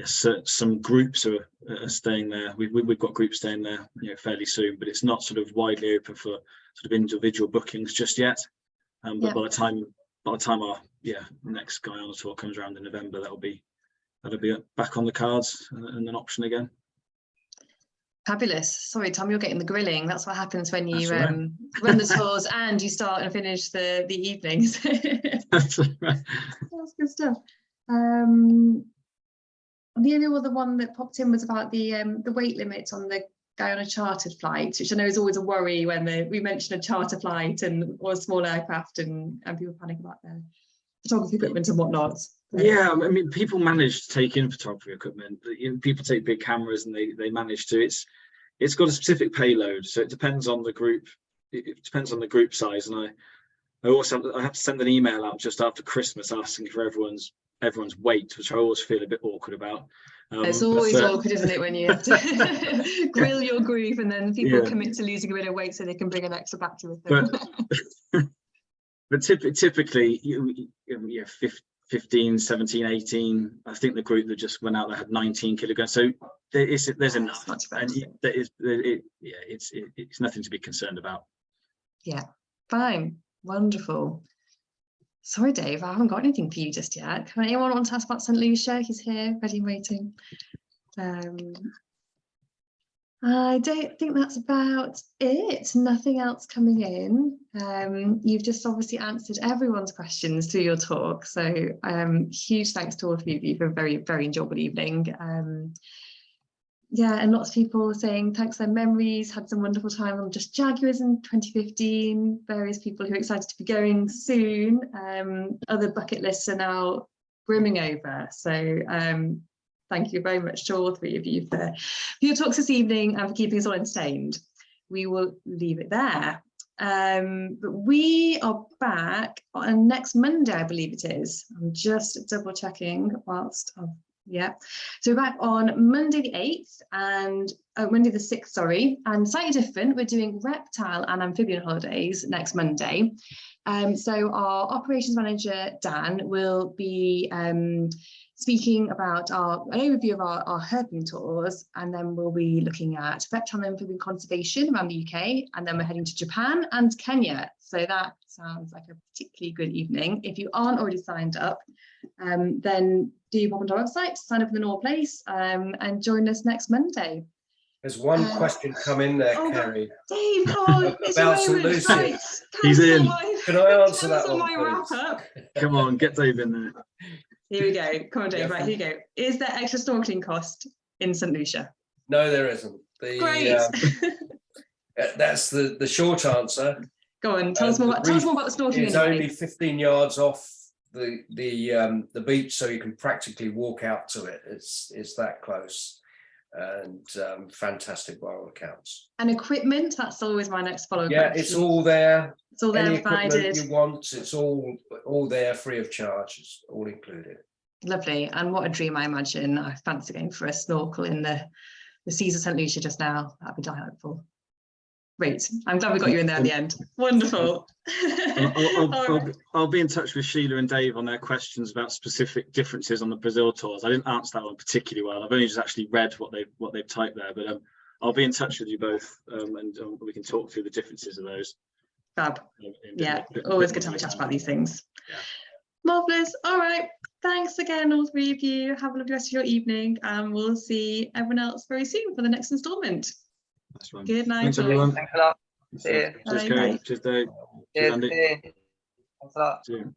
some groups are staying there. We've got groups staying there, fairly soon, but it's not sort of widely open for sort of individual bookings just yet. But by the time our next Guyana tour comes around in November, that'll be back on the cards and an option again. Fabulous. Sorry, Tom, you're getting the grilling. That's what happens when you Right. run the tours and you start and finish the evenings. That's right. That's good stuff. The only other one that popped in was about the weight limit on the Guyana chartered flights, which I know is always a worry when we mention a charter flight or a small aircraft, and people panic about their photography equipment and whatnot. Yeah, I mean, people manage to take in photography equipment. People take big cameras and they manage to. It's got a specific payload, so it depends on the group. It depends on the group size, and I have to send an email out just after Christmas asking for everyone's weight, which I always feel a bit awkward about. It's always awkward, isn't it, when you have to grill your group and then people commit to losing a bit of weight so they can bring an extra battery with them. But typically, 15, 17, 18. I think the group that just went out there had 19 kilograms. So there's enough. And it's nothing to be concerned about. Yeah, fine, wonderful. Sorry, Dave, I haven't got anything for you just yet. Can anyone want to ask about St. Lucia? He's here, ready and waiting. I don't think that's about it. Nothing else coming in. You've just obviously answered everyone's questions through your talk. So huge thanks to all of you for a very, very enjoyable evening. And lots of people saying thanks for their memories, had some wonderful time on Just Jaguars in 2015, various people who are excited to be going soon. Other bucket lists are now brimming over. So thank you very much to all three of you for your talks this evening and for keeping us all entertained. We will leave it there. But we are back on next Monday, I believe it is. I'm just double checking whilst so we're back on Monday the 8th and Monday the 6th, sorry, and slightly different. We're doing reptile and amphibian holidays next Monday. So our operations manager, Dan, will be speaking about an overview of our herping tours, and then we'll be looking at reptile and amphibian conservation around the UK, and then we're heading to Japan and Kenya. So that sounds like a particularly good evening. If you aren't already signed up, then do pop onto our website, sign up in the North Place, and join us next Monday. There's one question come in there, Kerry. Dave, come on, about St. Lucia. Right. He's in. Can I answer that one, please? Come on, get Dave in there. Here we go. Come on, Dave. Right, here you go. Is there extra snorkeling cost in St. Lucia? No, there isn't. Great. That's the short answer. Go on, tell us more about the snorkeling. It's only 15 yards off the beach, so you can practically walk out to it. It's that close, and fantastic by all accounts. And equipment, that's always my next follow-up. Yeah, it's all there. It's all there. Any provided. Equipment you want, it's all there, free of charge. It's all included. Lovely, and what a dream! I imagine. I fancy going for a snorkel in the seas of St. Lucia just now. That'd be delightful. Great. I'm glad we got you in there at the end. Wonderful. I'll be in touch with Sheila and Dave on their questions about specific differences on the Brazil tours. I didn't answer that one particularly well. I've only just actually read what they've typed there, but I'll be in touch with you both, and we can talk through the differences of those. Fab. Yeah, always good to have a chat about these things. Yeah. Marvellous. All right. Thanks again, all three of you. Have a lovely rest of your evening, and we'll see everyone else very soon for the next instalment. That's one. Good night. Thanks, everyone. Thanks a lot. See you. Cheers, Bye, Kate. bye. Cheers, Dave. Cheers. Andy. See you. Thanks a lot. See you.